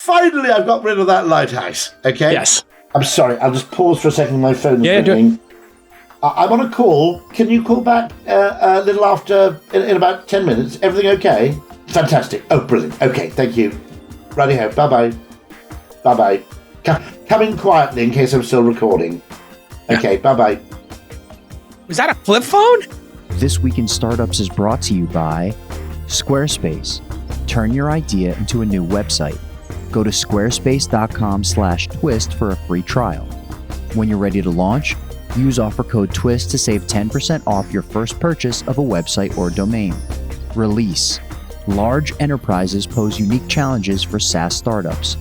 finally, I've got rid of that lighthouse. Okay? Yes. I'm sorry. I'll just pause for a second. My phone is ringing. I'm on a call. Can you call back a little after, in about 10 minutes? Everything okay? Fantastic. Oh, brilliant. Okay, thank you. Righty-ho. Bye-bye. Bye-bye. Come in quietly in case I'm still recording. Okay, bye-bye. Was that a flip phone? This Week in Startups is brought to you by Squarespace. Turn your idea into a new website. Go to squarespace.com/twist for a free trial. When you're ready to launch, use offer code TWIST to save 10% off your first purchase of a website or domain. Release. Large enterprises pose unique challenges for SaaS startups.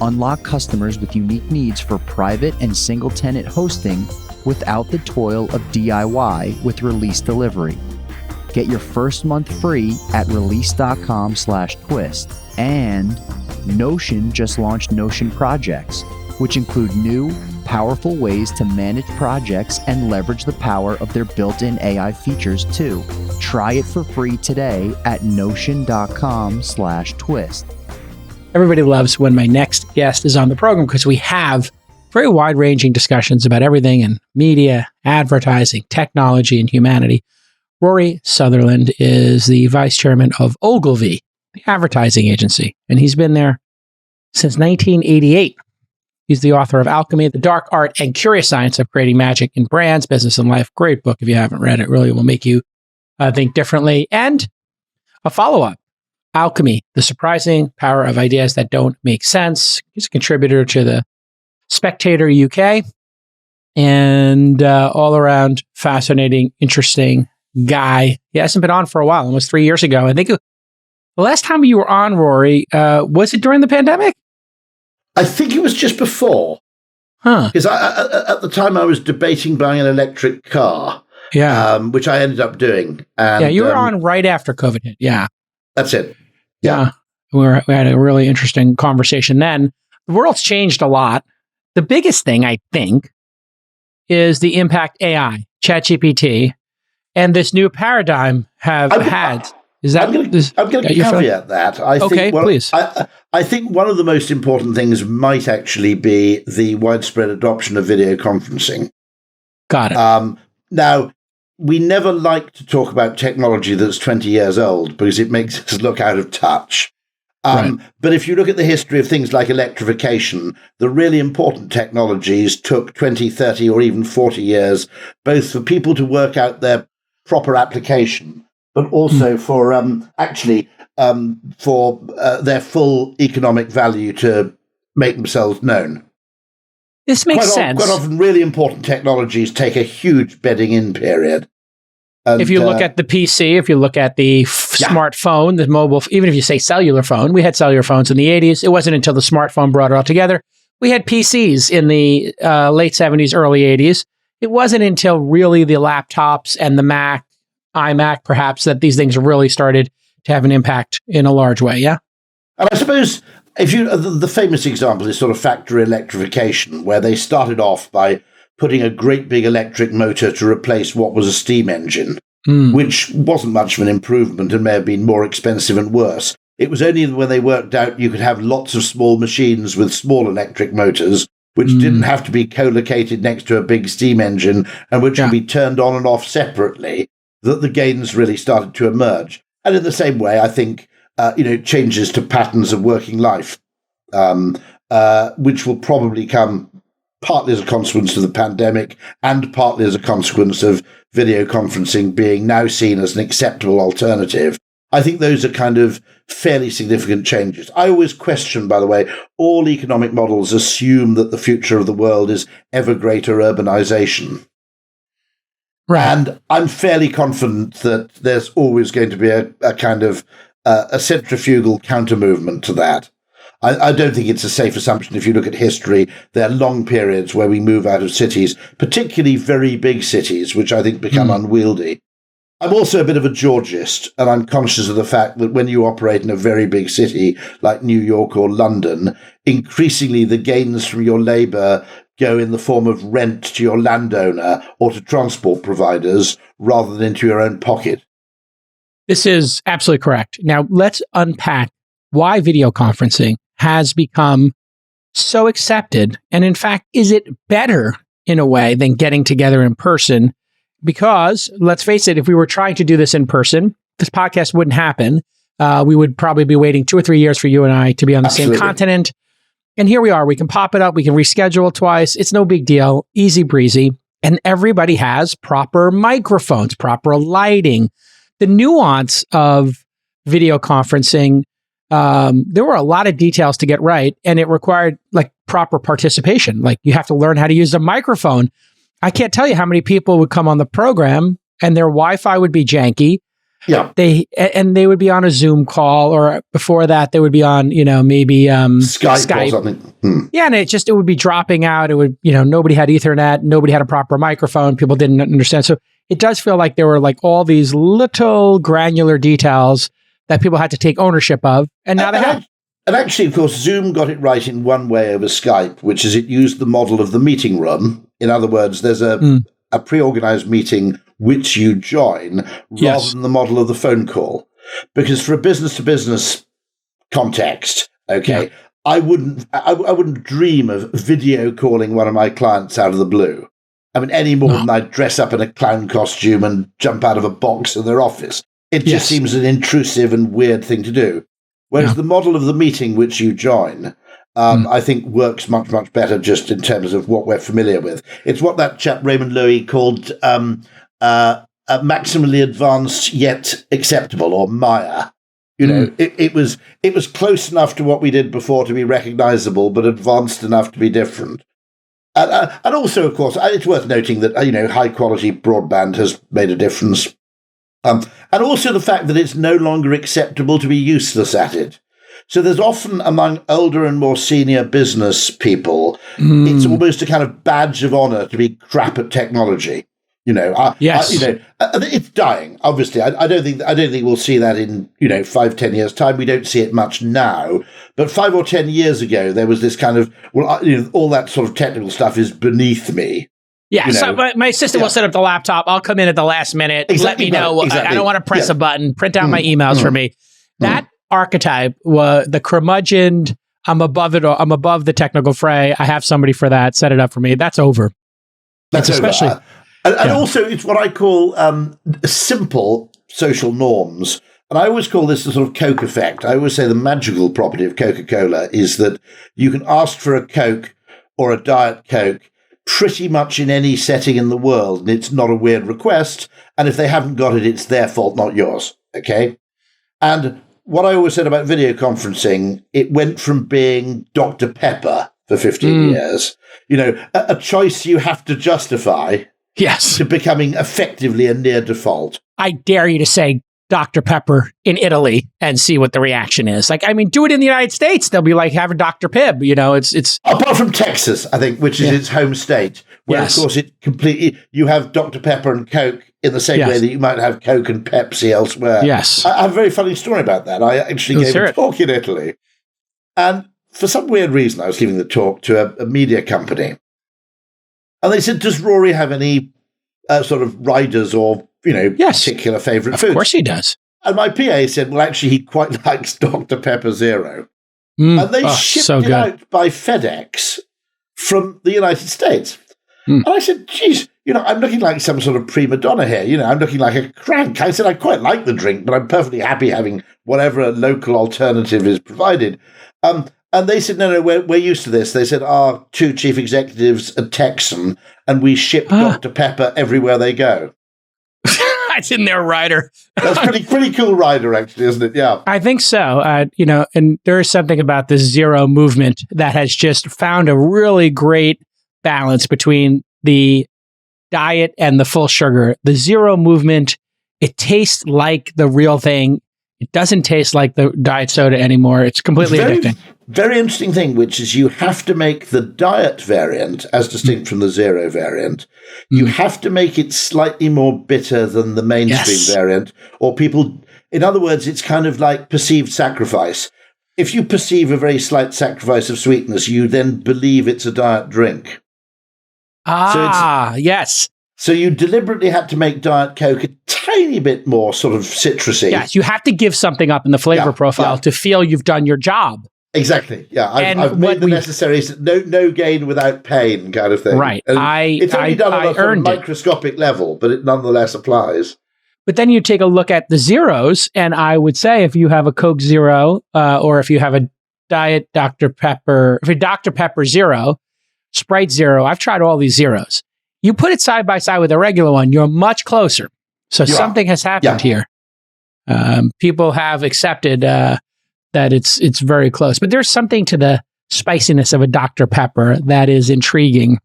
Unlock customers with unique needs for private and single-tenant hosting without the toil of DIY with Release Delivery. Get your first month free at release.com/twist. And Notion just launched Notion Projects, which include new, powerful ways to manage projects and leverage the power of their built-in AI features too. Try it for free today at notion.com/twist. Everybody loves when my next guest is on the program because we have very wide-ranging discussions about everything in media, advertising, technology, and humanity. Rory Sutherland is the vice chairman of Ogilvy, the advertising agency, and he's been there since 1988. He's the author of Alchemy, The Dark Art and Curious Science of Creating Magic in Brands, Business, and Life. Great book if you haven't read it. Really will make you think differently. And a follow-up, Alchemy, The Surprising Power of Ideas That Don't Make Sense. He's a contributor to the Spectator UK, and all around fascinating, interesting guy. He hasn't been on for a while, almost 3 years ago. I think the last time you were on, Rory, was it during the pandemic? I think it was just before. Huh. Because at the time I was debating buying an electric car, which I ended up doing. And, you were on right after COVID hit. Yeah. That's it. Yeah. We had a really interesting conversation then. The world's changed a lot. The biggest thing, I think, is the impact AI, ChatGPT, and this new paradigm have had. Is that? I'm going to caveat that. Please. I think one of the most important things might actually be the widespread adoption of video conferencing. Got it. Now, we never like to talk about technology that's 20 years old because it makes us look out of touch. Right. But if you look at the history of things like electrification, the really important technologies took 20, 30, or even 40 years, both for people to work out their proper application, but also for their full economic value to make themselves known. This makes sense. Quite often, really important technologies take a huge bedding in period. And, if you look at the PC, if you look at the smartphone, the mobile, even if you say cellular phone, we had cellular phones in the 80s. It wasn't until the smartphone brought it all together. We had PCs in the late 70s, early 80s. It wasn't until really the laptops and the Mac, iMac perhaps, that these things really started to have an impact in a large way, yeah? And I suppose the famous example is sort of factory electrification, where they started off by putting a great big electric motor to replace what was a steam engine, which wasn't much of an improvement and may have been more expensive and worse. It was only when they worked out you could have lots of small machines with small electric motors, which didn't have to be co-located next to a big steam engine and which could be turned on and off separately, that the gains really started to emerge. And in the same way, I think, changes to patterns of working life, which will probably come partly as a consequence of the pandemic and partly as a consequence of video conferencing being now seen as an acceptable alternative. I think those are kind of fairly significant changes. I always question, by the way, all economic models assume that the future of the world is ever greater urbanization. Right. And I'm fairly confident that there's always going to be a kind of a centrifugal counter-movement to that. I don't think it's a safe assumption. If you look at history, there are long periods where we move out of cities, particularly very big cities, which I think become unwieldy. I'm also a bit of a Georgist, and I'm conscious of the fact that when you operate in a very big city like New York or London, increasingly the gains from your labour go in the form of rent to your landowner or to transport providers rather than into your own pocket. This is absolutely correct. Now, let's unpack why video conferencing has become so accepted? And in fact, is it better in a way than getting together in person? Because let's face it, if we were trying to do this in person, this podcast wouldn't happen. We would probably be waiting 2 or 3 years for you and I to be on the same continent. And here we are. We can pop it up. We can reschedule twice. It's no big deal. Easy breezy. And everybody has proper microphones, proper lighting. The nuance of video conferencing, there were a lot of details to get right, and it required like proper participation. Like you have to learn how to use a microphone. I can't tell you how many people would come on the program and their Wi-Fi would be janky. Yeah. They would be on a Zoom call, or before that they would be on, maybe Skype or something. Yeah, and it would be dropping out. It would, nobody had Ethernet, nobody had a proper microphone, people didn't understand. So it does feel like there were like all these little granular details that people had to take ownership of, and now they have. And actually, of course, Zoom got it right in one way over Skype, which is it used the model of the meeting room. In other words, there's a pre-organized meeting which you join rather than the model of the phone call. Because for a business-to-business context, I wouldn't dream of video calling one of my clients out of the blue. I mean, any more than I'd dress up in a clown costume and jump out of a box in their office. It just seems an intrusive and weird thing to do. Whereas the model of the meeting which you join, I think works much, much better just in terms of what we're familiar with. It's what that chap Raymond Loewy called maximally advanced yet acceptable, or Maya. It was close enough to what we did before to be recognizable, but advanced enough to be different. And also, of course, it's worth noting that, high quality broadband has made a difference. And also the fact that it's no longer acceptable to be useless at it. So there's often among older and more senior business people, it's almost a kind of badge of honor to be crap at technology. It's dying. Obviously, I don't think we'll see that in 5-10 years time. We don't see it much now, but 5 or 10 years ago, there was this kind of all that sort of technical stuff is beneath me. Yeah, so my assistant will set up the laptop. I'll come in at the last minute. Let me know. I don't want to press a button. Print out my emails for me. That archetype, the curmudgeon, I'm above it. I'm above the technical fray. I have somebody for that. Set it up for me. That's over. That's especially. And also, it's what I call simple social norms. And I always call this the sort of Coke effect. I always say the magical property of Coca-Cola is that you can ask for a Coke or a Diet Coke pretty much in any setting in the world, and it's not a weird request. And if they haven't got it, it's their fault, not yours. Okay? And what I always said about video conferencing, it went from being Dr. Pepper for 15 years, a choice you have to justify, to becoming effectively a near default. I dare you to say Dr. Pepper in Italy and see what the reaction is. Do it in the United States. They'll be like, have a Dr. Pibb. It's apart from Texas, I think, which is its home state, where of course it completely, you have Dr. Pepper and Coke in the same way that you might have Coke and Pepsi elsewhere. Yes. I have a very funny story about that. I actually gave a talk in Italy. And for some weird reason, I was giving the talk to a media company. And they said, does Rory have any sort of riders or, particular favourite foods? Of course he does. And my PA said, well, actually, he quite likes Dr. Pepper Zero. And they shipped it out by FedEx from the United States. And I said, geez, I'm looking like some sort of prima donna here. I'm looking like a crank. I said, I quite like the drink, but I'm perfectly happy having whatever local alternative is provided. And they said, no, we're used to this. They said, our 2 chief executives are Texan, and we ship Dr. Pepper everywhere they go. It's in their rider. That's pretty cool rider, actually, isn't it? Yeah. I think so. And there is something about this zero movement that has just found a really great balance between the diet and the full sugar. The zero movement, it tastes like the real thing. It doesn't taste like the diet soda anymore. It's completely addicting. Very interesting thing, which is you have to make the diet variant, as distinct from the zero variant, you have to make it slightly more bitter than the mainstream variant, or people, in other words, it's kind of like perceived sacrifice. If you perceive a very slight sacrifice of sweetness, you then believe it's a diet drink. Yes. So you deliberately had to make Diet Coke a tiny bit more sort of citrusy. Yes, you have to give something up in the flavor profile to feel you've done your job. Exactly. Yeah, I've made the necessary no gain without pain kind of thing. Right. And it's only done on a sort of microscopic level, but it nonetheless applies. But then you take a look at the zeros, and I would say if you have a Coke Zero, or if you have a Diet Dr. Pepper, if a Dr. Pepper Zero, Sprite Zero, I've tried all these zeros. You put it side by side with a regular one, you're much closer. So something has happened here. People have accepted that it's very close. But there's something to the spiciness of a Dr. Pepper that is intriguing.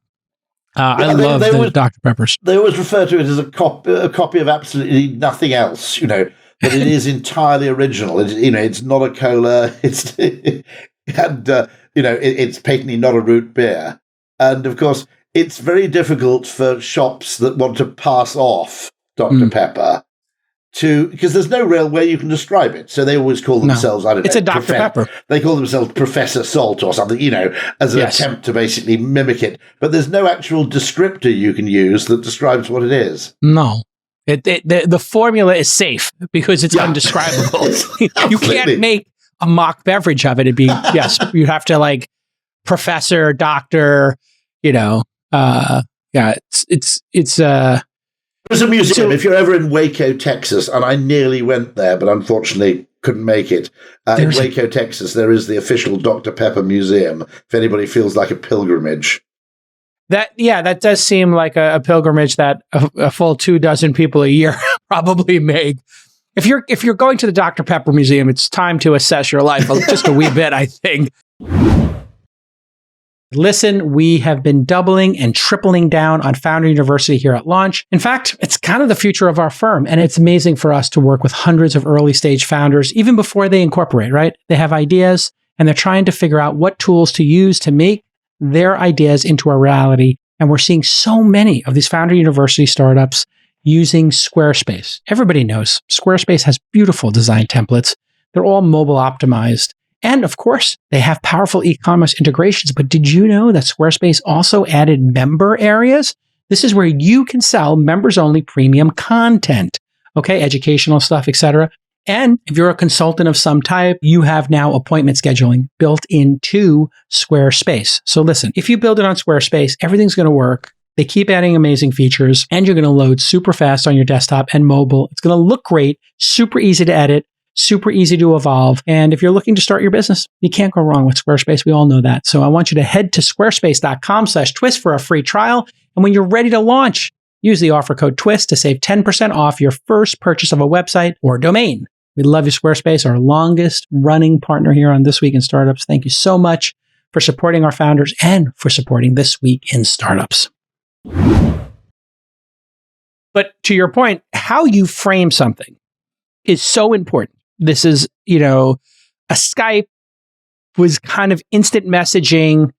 I love the Dr. Peppers. They always refer to it as a copy of absolutely nothing else, but it is entirely original. It's not a cola. It's patently not a root beer. And of course, it's very difficult for shops that want to pass off Dr. Pepper because there's no real way you can describe it. So they always call themselves, I don't know. It's a Dr. Pepper. They call themselves Professor Salt or something, as an attempt to basically mimic it. But there's no actual descriptor you can use that describes what it is. No. The formula is safe because it's undescribable. You can't make a mock beverage of it. It'd be, you have to professor, doctor, it's There's a museum, if you're ever in Waco, Texas, and I nearly went there, but unfortunately couldn't make it. In Waco, Texas, there is the official Dr. Pepper Museum, if anybody feels like a pilgrimage. That does seem like a pilgrimage that a full 24 people a year probably make. If you're going to the Dr. Pepper Museum, it's time to assess your life just a wee bit, I think. Listen, we have been doubling and tripling down on Founder University here at launch. In fact, it's kind of the future of our firm, and it's amazing for us to work with hundreds of early stage founders, even before they incorporate, right? They have ideas, and they're trying to figure out what tools to use to make their ideas into a reality. And we're seeing so many of these Founder University startups using Squarespace. Everybody knows Squarespace has beautiful design templates. They're all mobile optimized. And of course, they have powerful e-commerce integrations. But did you know that Squarespace also added member areas? This is where you can sell members-only premium content, educational stuff, etc. And if you're a consultant of some type, you have now appointment scheduling built into Squarespace. So listen, if you build it on Squarespace, everything's going to work. They keep adding amazing features, and you're going to load super fast on your desktop and mobile. It's going to look great, super easy to edit, super easy to evolve. And if you're looking to start your business, you can't go wrong with Squarespace. We all know that. So I want you to head to squarespace.com/twist for a free trial. And when you're ready to launch, use the offer code TWIST to save 10% off your first purchase of a website or domain. We love you, Squarespace, our longest running partner here on This Week in Startups. Thank you so much for supporting our founders and for supporting This Week in Startups. But to your point, how you frame something is so important. This is, a Skype was kind of instant messaging,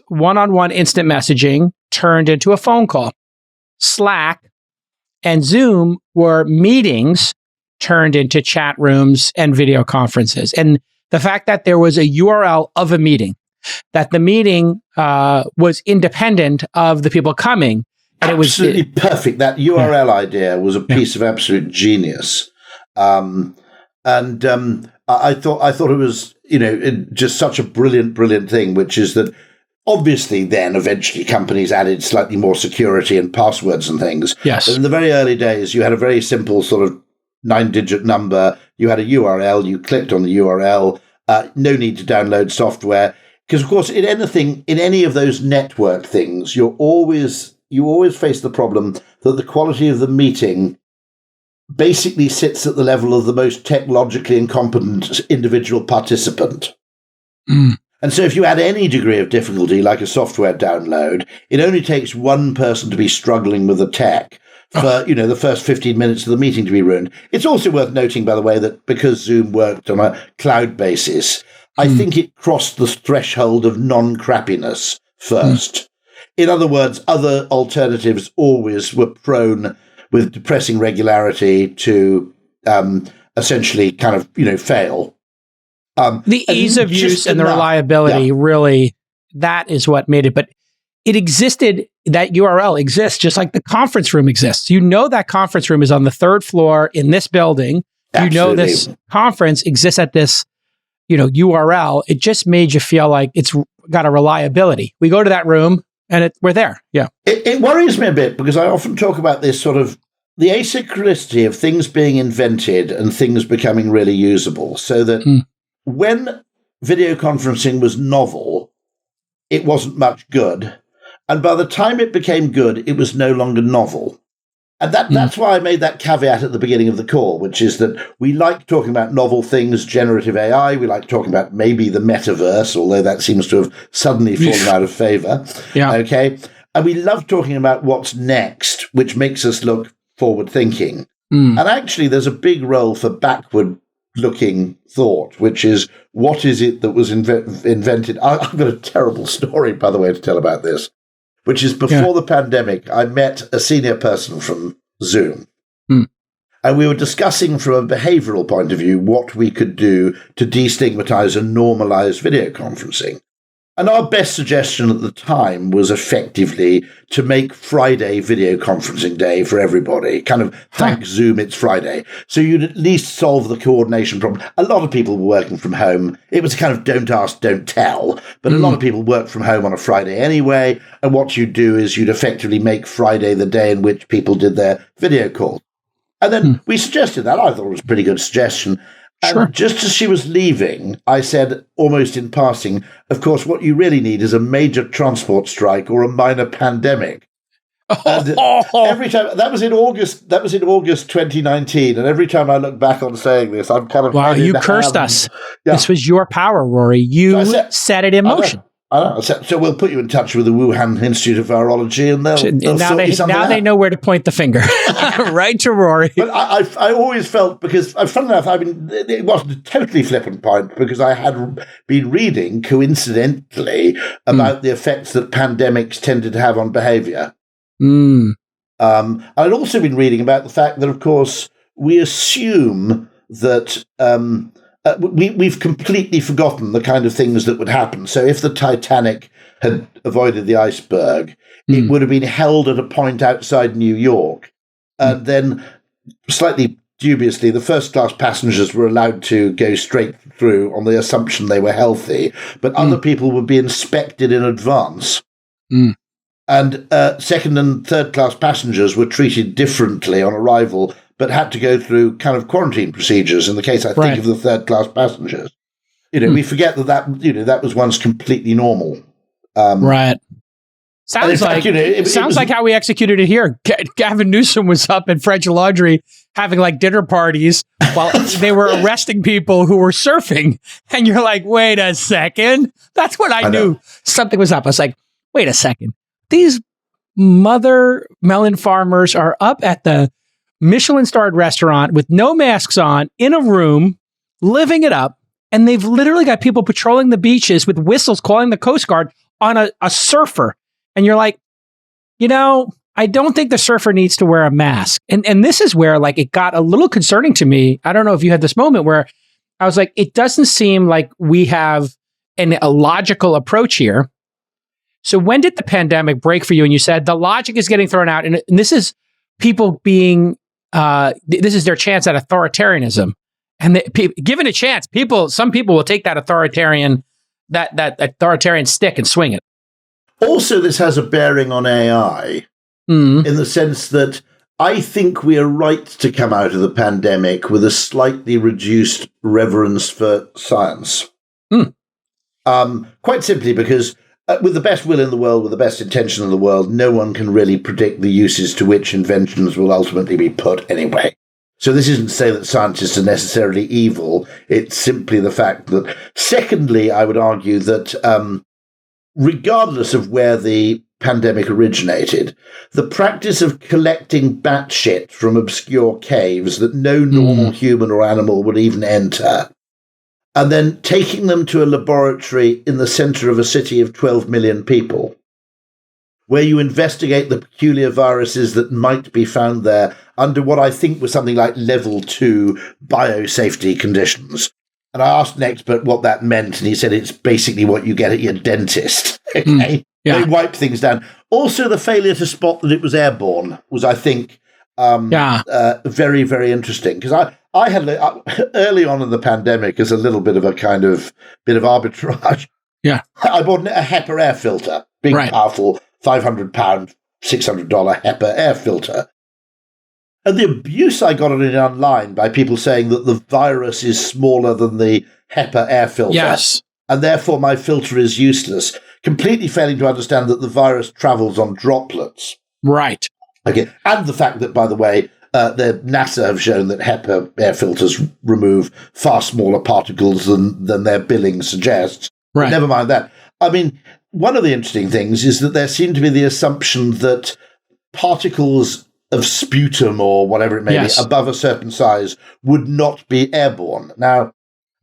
one-on-one instant messaging turned into a phone call. Slack and Zoom were meetings turned into chat rooms and video conferences. And the fact that there was a URL of a meeting, that the meeting was independent of the people coming. And absolutely perfect. That URL idea was a piece of absolute genius. I thought it was, just such a brilliant thing, which is that obviously then eventually companies added slightly more security and passwords and things. Yes. But in the very early days, you had a very simple sort of 9-digit number. You had a URL. You clicked on the URL. No need to download software. Because, of course, in any of those network things, you always face the problem that the quality of the meeting basically sits at the level of the most technologically incompetent individual participant. And so if you add any degree of difficulty, like a software download, it only takes one person to be struggling with the tech for, the first 15 minutes of the meeting to be ruined. It's also worth noting, by the way, that because Zoom worked on a cloud basis, I think it crossed the threshold of non-crappiness first. In other words, other alternatives always were prone with depressing regularity to essentially kind of, fail. The ease of use and the reliability, really, that is what made it. But it existed, that URL exists just like the conference room exists. That conference room is on the 3rd floor in this building. Absolutely. This conference exists at this URL, it just made you feel like it's got a reliability. We go to that room and we're there. Yeah. It worries me a bit because I often talk about this sort of the asynchronicity of things being invented and things becoming really usable. So that when video conferencing was novel, it wasn't much good. And by the time it became good, it was no longer novel. And that's why I made that caveat at the beginning of the call, which is that we like talking about novel things, generative AI. We like talking about maybe the metaverse, although that seems to have suddenly fallen out of favor. Yeah. Okay. And we love talking about what's next, which makes us look forward thinking. And actually, there's a big role for backward looking thought, which is what is it that was invented? I've got a terrible story, by the way, to tell about this, which is before the pandemic, I met a senior person from Zoom. And we were discussing from a behavioral point of view what we could do to destigmatize and normalize video conferencing. And our best suggestion at the time was effectively to make Friday video conferencing day for everybody. Kind of thank Zoom, it's Friday. So you'd at least solve the coordination problem. A lot of people were working from home. It was kind of don't ask, don't tell. But a lot of people work from home on a Friday anyway. And what you'd do is you'd effectively make Friday the day in which people did their video call. And then we suggested that. I thought it was a pretty good suggestion. And just as she was leaving, I said, almost in passing, of course, what you really need is a major transport strike or a minor pandemic. And every time that was in August 2019, and every time I look back on saying this, I'm kind of you cursed us. Yeah. This was your power, Rory. You set it in motion. I know. So we'll put you in touch with the Wuhan Institute of Virology, and they'll now they know where to point the finger, right to Rory. But I always felt, because fun enough, it wasn't a totally flippant point, because I had been reading coincidentally about the effects that pandemics tended to have on behaviour. I'd also been reading about the fact that, of course, we assume that. We've completely forgotten the kind of things that would happen. So if the Titanic had avoided the iceberg, it would have been held at a point outside New York. And then, slightly dubiously, the first-class passengers were allowed to go straight through on the assumption they were healthy, but other people would be inspected in advance. And second- and third-class passengers were treated differently on arrival, but had to go through kind of quarantine procedures in the case, I think, of the third-class passengers. We forget that was once completely normal. Right. Sounds like how we executed it here. Gavin Newsom was up at French Laundry having like dinner parties while they were arresting people who were surfing. And you're like, wait a second. That's when I knew something was up. I was like, wait a second. These mother melon farmers are up at the Michelin-starred restaurant with no masks on, in a room, living it up, and they've literally got people patrolling the beaches with whistles calling the Coast Guard on a surfer. And you're like, I don't think the surfer needs to wear a mask. And this is where like it got a little concerning to me. I don't know if you had this moment where I was like, it doesn't seem like we have a logical approach here. So when did the pandemic break for you? And you said the logic is getting thrown out, and this is people being this is their chance at authoritarianism, and given a chance, some people will take that authoritarian stick and swing it. Also, this has a bearing on AI in the sense that I think we are right to come out of the pandemic with a slightly reduced reverence for science. Quite simply because with the best will in the world, with the best intention in the world, no one can really predict the uses to which inventions will ultimately be put anyway. So this isn't to say that scientists are necessarily evil. It's simply the fact that, secondly, I would argue that regardless of where the pandemic originated, the practice of collecting batshit from obscure caves that no normal human or animal would even enter, and then taking them to a laboratory in the center of a city of 12 million people, where you investigate the peculiar viruses that might be found there under what I think was something like level 2 biosafety conditions. And I asked an expert what that meant, and he said it's basically what you get at your dentist. Okay? They wipe things down. Also, the failure to spot that it was airborne was, I think, very, very interesting. Because I had early on in the pandemic as a little bit of arbitrage. Yeah. I bought a HEPA air filter, big, powerful, £500, $600 HEPA air filter. And the abuse I got on it online by people saying that the virus is smaller than the HEPA air filter. Yes. And therefore my filter is useless, completely failing to understand that the virus travels on droplets. Right. Okay. And the fact that, by the way, the NASA have shown that HEPA air filters remove far smaller particles than their billing suggests. Right. But never mind that. I mean, one of the interesting things is that there seemed to be the assumption that particles of sputum or whatever it may be above a certain size would not be airborne. Now,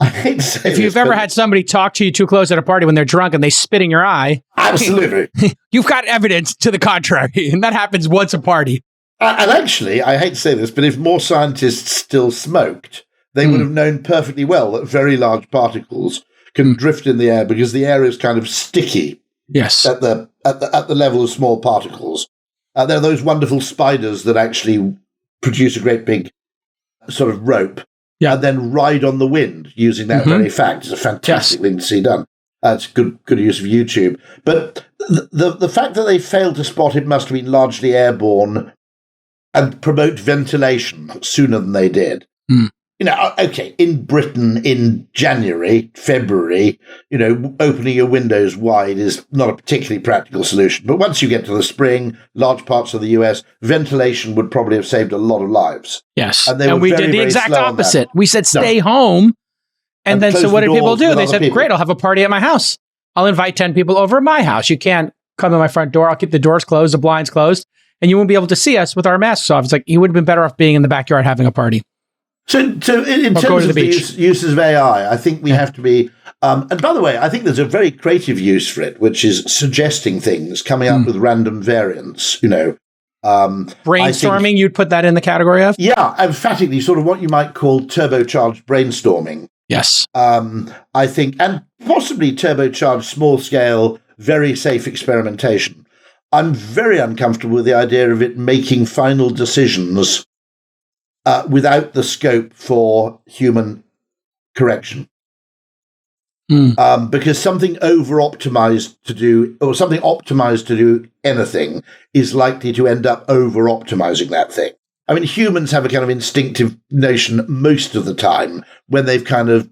I hate to say if you've ever had somebody talk to you too close at a party when they're drunk and they spit in your eye, absolutely, you've got evidence to the contrary, and that happens once a party. And actually, I hate to say this, but if more scientists still smoked, they would have known perfectly well that very large particles can drift in the air because the air is kind of sticky. Yes, at the level of small particles. There are those wonderful spiders that actually produce a great big sort of rope and then ride on the wind using that very fact. It's a fantastic thing to see done. It's good use of YouTube. But the fact that they failed to spot it must have been largely airborne and promote ventilation sooner than they did. You know, okay, in Britain in January, February, you know, opening your windows wide is not a particularly practical solution. But once you get to the spring, large parts of the US, ventilation would probably have saved a lot of lives. Yes. And we did the exact opposite. We said, stay home. And then, so what did people do? They said, great, I'll have a party at my house. I'll invite 10 people over at my house. You can't come to my front door. I'll keep the doors closed, the blinds closed, and you won't be able to see us with our masks off. It's like, you would have been better off being in the backyard having a party. So in terms of the uses of AI, I think we have to be, and by the way, I think there's a very creative use for it, which is suggesting things, coming up with random variants, you know. Brainstorming, you'd put that in the category of? Yeah, emphatically, sort of what you might call turbocharged brainstorming. Yes. I think, and possibly turbocharged small-scale, very safe experimentation. I'm very uncomfortable with the idea of it making final decisions without the scope for human correction. Because something over-optimized to do, or something optimized to do anything, is likely to end up over-optimizing that thing. I mean, humans have a kind of instinctive notion most of the time when they've kind of,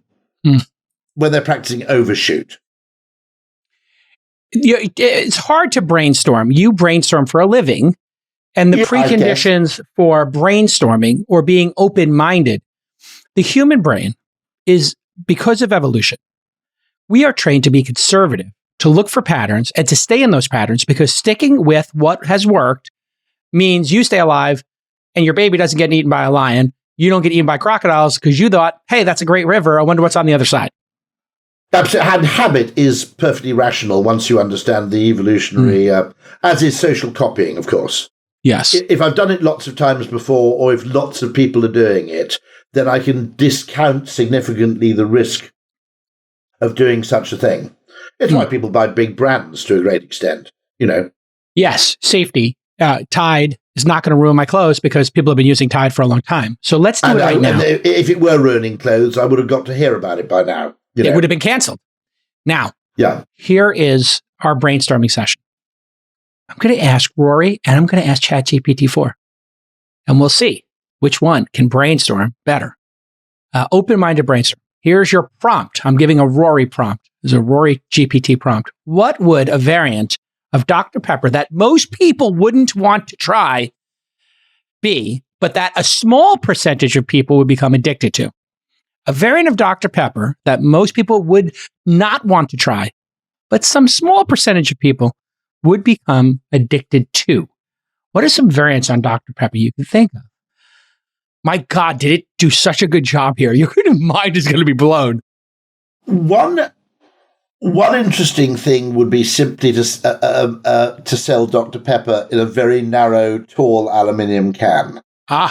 when they're practicing overshoot. It's hard to brainstorm. You brainstorm for a living. And the preconditions for brainstorming or being open-minded, the human brain is, because of evolution, we are trained to be conservative, to look for patterns and to stay in those patterns, because sticking with what has worked means you stay alive and your baby doesn't get eaten by a lion. You don't get eaten by crocodiles because you thought, hey, that's a great river. I wonder what's on the other side. Absolutely. And habit is perfectly rational once you understand the evolutionary, as is social copying, of course. Yes. If I've done it lots of times before, or if lots of people are doing it, then I can discount significantly the risk of doing such a thing. It's why people buy big brands to a great extent, you know. Yes, safety. Tide is not going to ruin my clothes because people have been using Tide for a long time. So let's do it right now. And if it were ruining clothes, I would have got to hear about it by now. It would have been canceled. Now, here is our brainstorming session. I'm going to ask Rory and I'm going to ask ChatGPT-4. And we'll see which one can brainstorm better. Open-minded brainstorm. Here's your prompt. I'm giving a Rory prompt. There's a Rory GPT prompt. What would a variant of Dr. Pepper that most people wouldn't want to try be, but that a small percentage of people would become addicted to? A variant of Dr. Pepper that most people would not want to try, but some small percentage of people would become addicted to. What are some variants on Dr. Pepper you can think of? My God, did it do such a good job here? Your mind is going to be blown. One interesting thing would be simply to sell Dr. Pepper in a very narrow, tall aluminium can.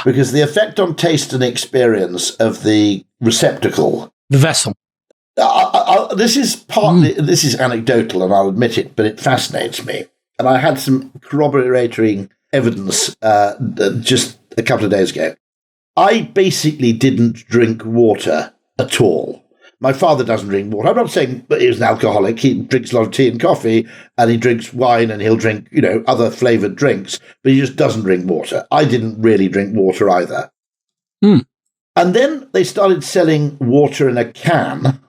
Because the effect on taste and experience of the receptacle, the vessel. This is anecdotal, and I'll admit it, but it fascinates me. And I had some corroborating evidence just a couple of days ago. I basically didn't drink water at all. My father doesn't drink water. I'm not saying that he was an alcoholic. He drinks a lot of tea and coffee, and he drinks wine, and he'll drink, other flavoured drinks, but he just doesn't drink water. I didn't really drink water either. Mm. And then they started selling water in a can,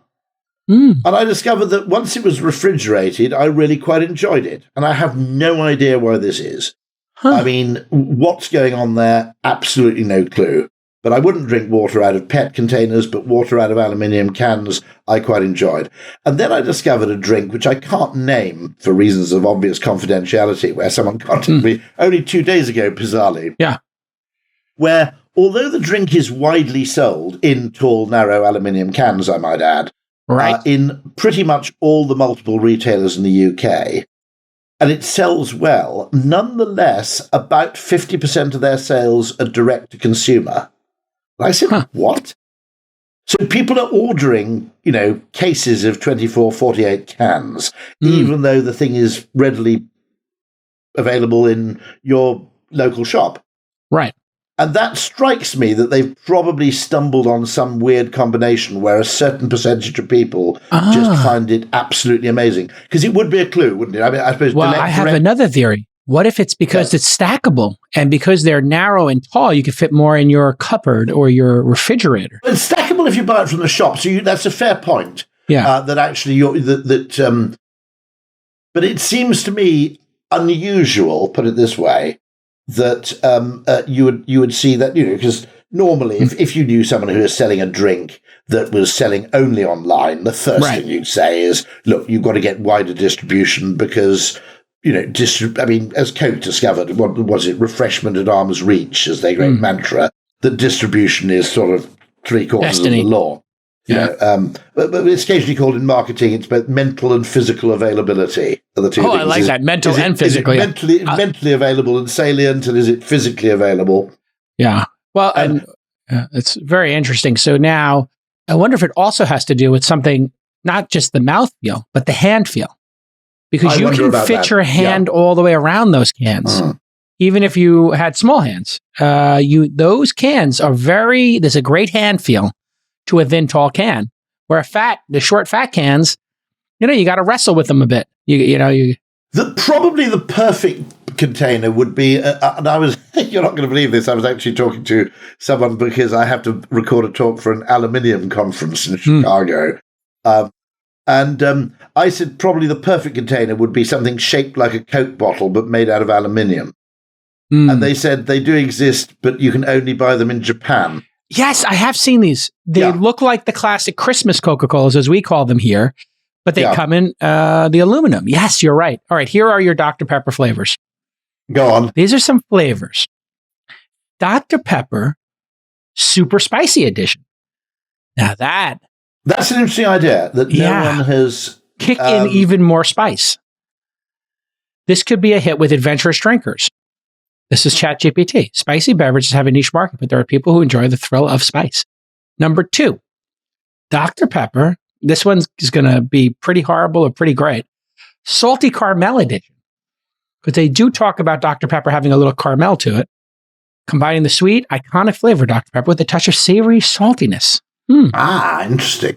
and I discovered that once it was refrigerated, I really quite enjoyed it. And I have no idea why this is. Huh. I mean, what's going on there? Absolutely no clue. But I wouldn't drink water out of PET containers, but water out of aluminium cans I quite enjoyed. And then I discovered a drink which I can't name for reasons of obvious confidentiality, where someone contacted me only 2 days ago, bizarrely. Yeah. Where, although the drink is widely sold in tall, narrow aluminium cans, I might add, right, in pretty much all the multiple retailers in the UK, and it sells well, nonetheless, about 50% of their sales are direct to consumer. I said, What? So people are ordering, cases of 24, 48 cans, even though the thing is readily available in your local shop. Right. And that strikes me that they've probably stumbled on some weird combination where a certain percentage of people just find it absolutely amazing. Because it would be a clue, wouldn't it? I mean, I suppose. Well, I have another theory. What if it's because it's stackable, and because they're narrow and tall, you can fit more in your cupboard or your refrigerator? It's stackable if you buy it from the shop. So that's a fair point. Yeah. That actually but it seems to me unusual, put it this way, that you would see that, because normally if you knew someone who was selling a drink that was selling only online, the first thing you'd say is, look, you've got to get wider distribution because, as Coke discovered, what was it, refreshment at arm's reach as their great mantra, that distribution is sort of 3/4 Destiny. of the law. But it's occasionally called in marketing, it's both mental and physical availability are the two things. I like that, mental and physical. Is it mentally available and salient, and is it physically available? Yeah. Well, and it's very interesting. So now I wonder if it also has to do with something, not just the mouthfeel, but the hand feel. Because you can fit your hand all the way around those cans, even if you had small hands. Those cans are there's a great hand feel to a thin, tall can. Where the short, fat cans, you got to wrestle with them a bit. Probably the perfect container would be, and you're not going to believe this, I was actually talking to someone because I have to record a talk for an aluminium conference in Chicago. And I said probably the perfect container would be something shaped like a Coke bottle, but made out of aluminium. And they said they do exist, but you can only buy them in Japan. Yes, I have seen these. They look like the classic Christmas Coca-Colas, as we call them here, but they come in the aluminum. Yes, you're right. All right, here are your Dr. Pepper flavors. Go on. These are some flavors. Dr. Pepper Super Spicy Edition. Now that's an interesting idea that no one has... Kick in even more spice. This could be a hit with adventurous drinkers. This is ChatGPT. Spicy beverages have a niche market, but there are people who enjoy the thrill of spice. Number 2, Dr. Pepper. This one is going to be pretty horrible or pretty great. Salty Caramel Edition. Because they do talk about Dr. Pepper having a little caramel to it. Combining the sweet, iconic flavor of Dr. Pepper with a touch of savory saltiness. Interesting.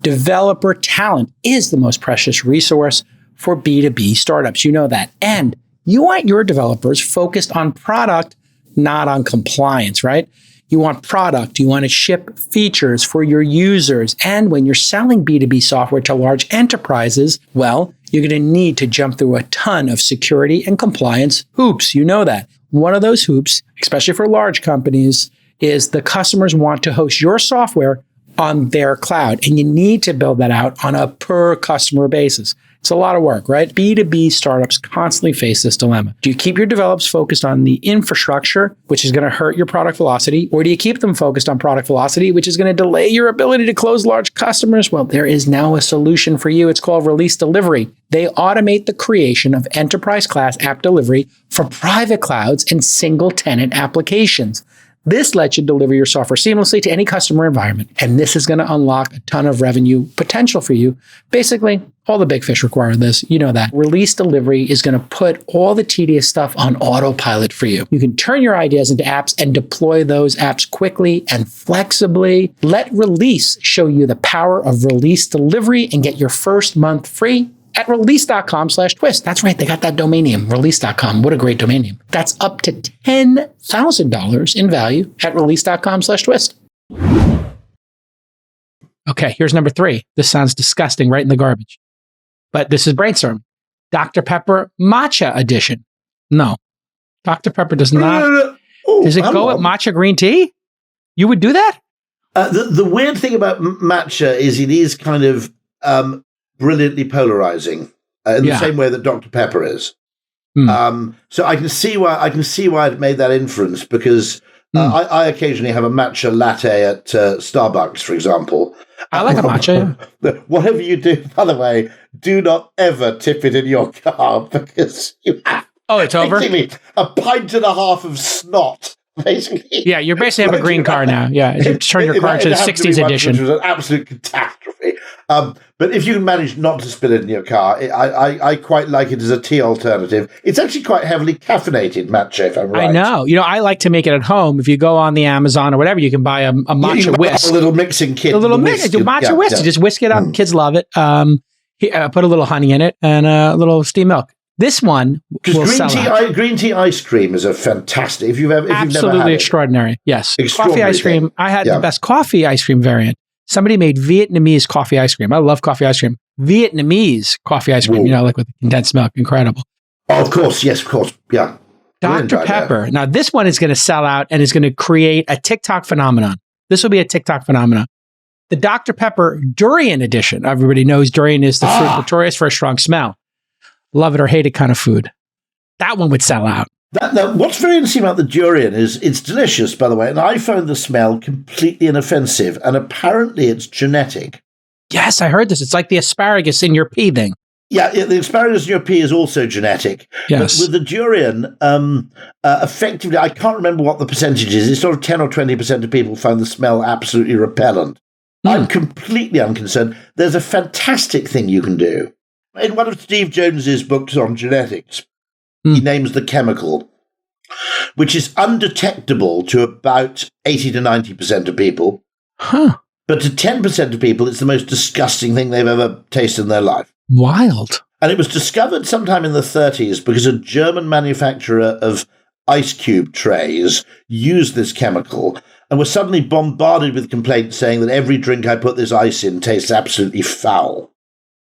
Developer talent is the most precious resource for B2B startups. You know that. And you want your developers focused on product, not on compliance, right? You want product. You want to ship features for your users. And when you're selling B2B software to large enterprises, well, you're going to need to jump through a ton of security and compliance hoops. You know that. One of those hoops, especially for large companies, is the customers want to host your software on their cloud. And you need to build that out on a per customer basis. It's a lot of work, right? B2B startups constantly face this dilemma. Do you keep your developers focused on the infrastructure, which is going to hurt your product velocity? Or do you keep them focused on product velocity, which is going to delay your ability to close large customers? Well, there is now a solution for you. It's called Release Delivery. They automate the creation of enterprise class app delivery for private clouds and single tenant applications. This lets you deliver your software seamlessly to any customer environment. And this is going to unlock a ton of revenue potential for you. Basically, all the big fish require this. You know that. Release Delivery is going to put all the tedious stuff on autopilot for you. You can turn your ideas into apps and deploy those apps quickly and flexibly. Let Release show you the power of Release Delivery and get your first month free at release.com/twist. That's right. They got that domain name, release.com. What a great domain name. That's up to $10,000 in value at release.com/twist. Okay, here's number 3. This sounds disgusting, right in the garbage. But this is Brainstorming. Dr. Pepper Matcha Edition. No. Dr. Pepper does not. Does it go with matcha green tea? You would do that? The weird thing about matcha is it is kind of brilliantly polarizing in the same way that Dr. Pepper is. So I can see why I've made that inference, because I occasionally have a matcha latte at Starbucks, for example. I like a matcha. Whatever you do, by the way, do not ever tip it in your car, because you have it's over? A pint and a half of snot. Basically. Yeah, you're basically have a green car now. Yeah, you turn your car into the 60s edition. Which was an absolute catastrophe. But if you can manage not to spill it in your car, I quite like it as a tea alternative. It's actually quite heavily caffeinated matcha, if I'm right. I know. I like to make it at home. If you go on the Amazon or whatever, you can buy a matcha whisk. A little mixing kit. A little matcha whisk. You just whisk it up. Kids love it. Put a little honey in it and a little steamed milk. This one will sell out. Green tea ice cream is a fantastic. If you've never had it. Extraordinary. Yes, coffee ice cream. I had the best coffee ice cream variant. Somebody made Vietnamese coffee ice cream. I love coffee ice cream. Vietnamese coffee ice cream. Like with condensed milk. Incredible. Oh, of course, yes, of course, yeah. Dr. Pepper. Now this one is going to sell out and is going to create a TikTok phenomenon. This will be a TikTok phenomenon. The Dr. Pepper Durian Edition. Everybody knows durian is the fruit notorious for a strong smell. Love it or hate it kind of food. That one would sell out. Now, what's very interesting about the durian is it's delicious, by the way, and I found the smell completely inoffensive, and apparently it's genetic. Yes, I heard this. It's like the asparagus in your pea thing. Yeah, the asparagus in your pea is also genetic. Yes. But with the durian, effectively, I can't remember what the percentage is. It's sort of 10 or 20% of people find the smell absolutely repellent. I'm completely unconcerned. There's a fantastic thing you can do. In one of Steve Jones's books on genetics, he names the chemical, which is undetectable to about 80 to 90% of people. But to 10% of people, it's the most disgusting thing they've ever tasted in their life. Wild. And it was discovered sometime in the 30s because a German manufacturer of ice cube trays used this chemical and was suddenly bombarded with complaints saying that every drink I put this ice in tastes absolutely foul.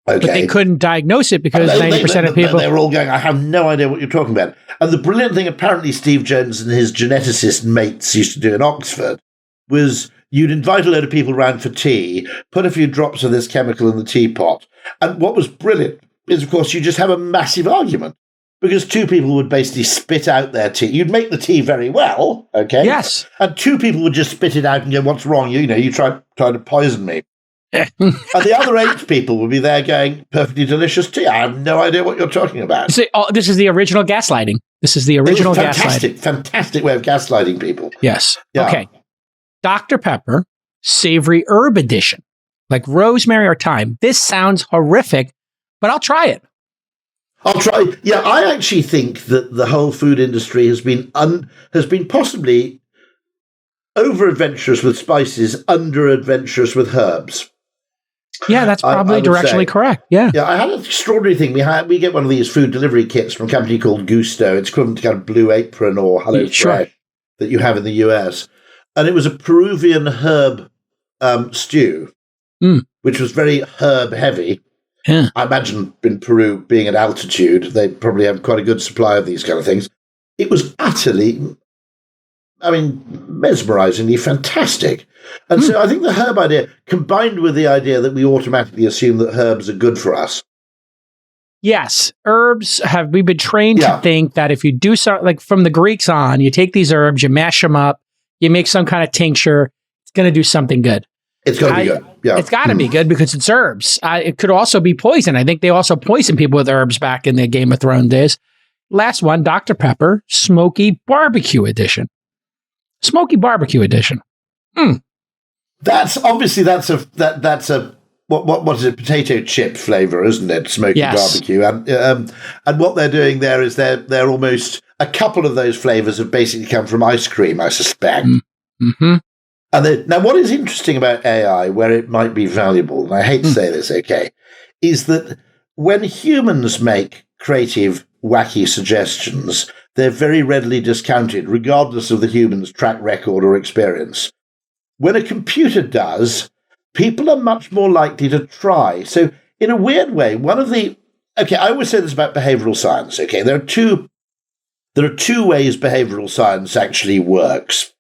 Okay. But they couldn't diagose it because 90% of people... They were all going, I have no idea what you're talking about. And the brilliant thing apparently Steve Jones and his geneticist mates used to do in Oxford was you'd invite a load of people round for tea, put a few drops of this chemical in the teapot. And what was brilliant is, of course, you just have a massive argument because two people would basically spit out their tea. You'd make the tea very well, okay? Yes. And two people would just spit it out and go, what's wrong? You try to poison me. And the other 8 people would be there going, perfectly delicious tea. I have no idea what you're talking about. See, this is the original gaslighting. Fantastic way of gaslighting people. Yes. Yeah. Okay. Dr. Pepper, Savory Herb Edition, like rosemary or thyme. This sounds horrific, but I'll try it. I'll try. Yeah, I actually think that the whole food industry has been possibly over-adventurous with spices, under-adventurous with herbs. Yeah, that's probably directionally correct. Yeah. Yeah, I had an extraordinary thing. We get one of these food delivery kits from a company called Gusto. It's equivalent to kind of Blue Apron or Hello Fresh that you have in the US. And it was a Peruvian herb stew, which was very herb heavy. Yeah. I imagine in Peru, being at altitude, they probably have quite a good supply of these kind of things. It was utterly, mesmerizingly fantastic. And so I think the herb idea, combined with the idea that we automatically assume that herbs are good for us. Yes, we've been trained to think that if you do something, like from the Greeks on, you take these herbs, you mash them up, you make some kind of tincture, it's going to do something good. It's got to be good. Yeah. It's got to be good because it's herbs. It could also be poison. I think they also poison people with herbs back in the Game of Thrones days. Last one, Dr. Pepper, Smoky Barbecue Edition. Smoky Barbecue Edition. That's what is it? Potato chip flavor, isn't it? Smoky barbecue. And what they're doing there is they're almost a couple of those flavors have basically come from ice cream, I suspect. Mm-hmm. And now, what is interesting about AI, where it might be valuable, and I hate to say this, is that when humans make creative, wacky suggestions, they're very readily discounted, regardless of the human's track record or experience. When a computer does, people are much more likely to try. So, in a weird way, I always say this about behavioral science. There are two ways behavioral science actually works.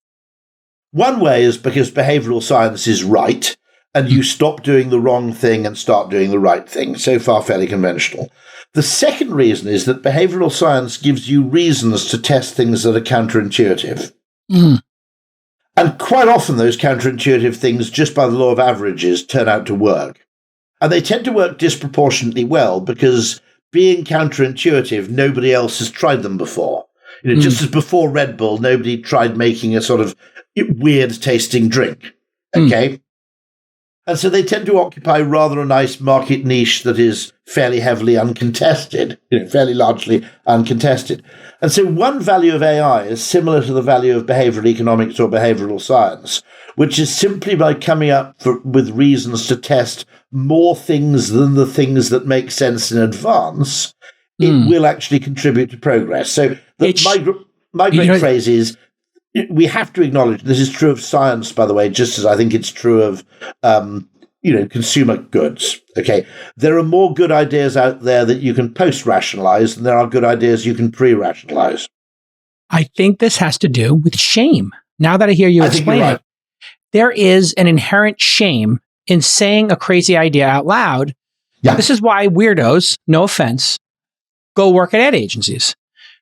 One way is because behavioral science is right, and you stop doing the wrong thing and start doing the right thing. So far, fairly conventional. The second reason is that behavioral science gives you reasons to test things that are counterintuitive. And quite often those counterintuitive things, just by the law of averages, turn out to work. And they tend to work disproportionately well because being counterintuitive, nobody else has tried them before. Just as before Red Bull, nobody tried making a sort of weird tasting drink. And so they tend to occupy rather a nice market niche that is fairly heavily uncontested, fairly largely uncontested. And so one value of AI is similar to the value of behavioral economics or behavioral science, which is simply by coming up with reasons to test more things than the things that make sense in advance, it will actually contribute to progress. So my great phrase is, we have to acknowledge this is true of science, by the way, just as I think it's true of, consumer goods. There are more good ideas out there that you can post-rationalize than there are good ideas you can pre-rationalize. I think this has to do with shame. Now that I hear you explain it, there is an inherent shame in saying a crazy idea out loud. Yeah. This is why weirdos, no offense, go work at ad agencies.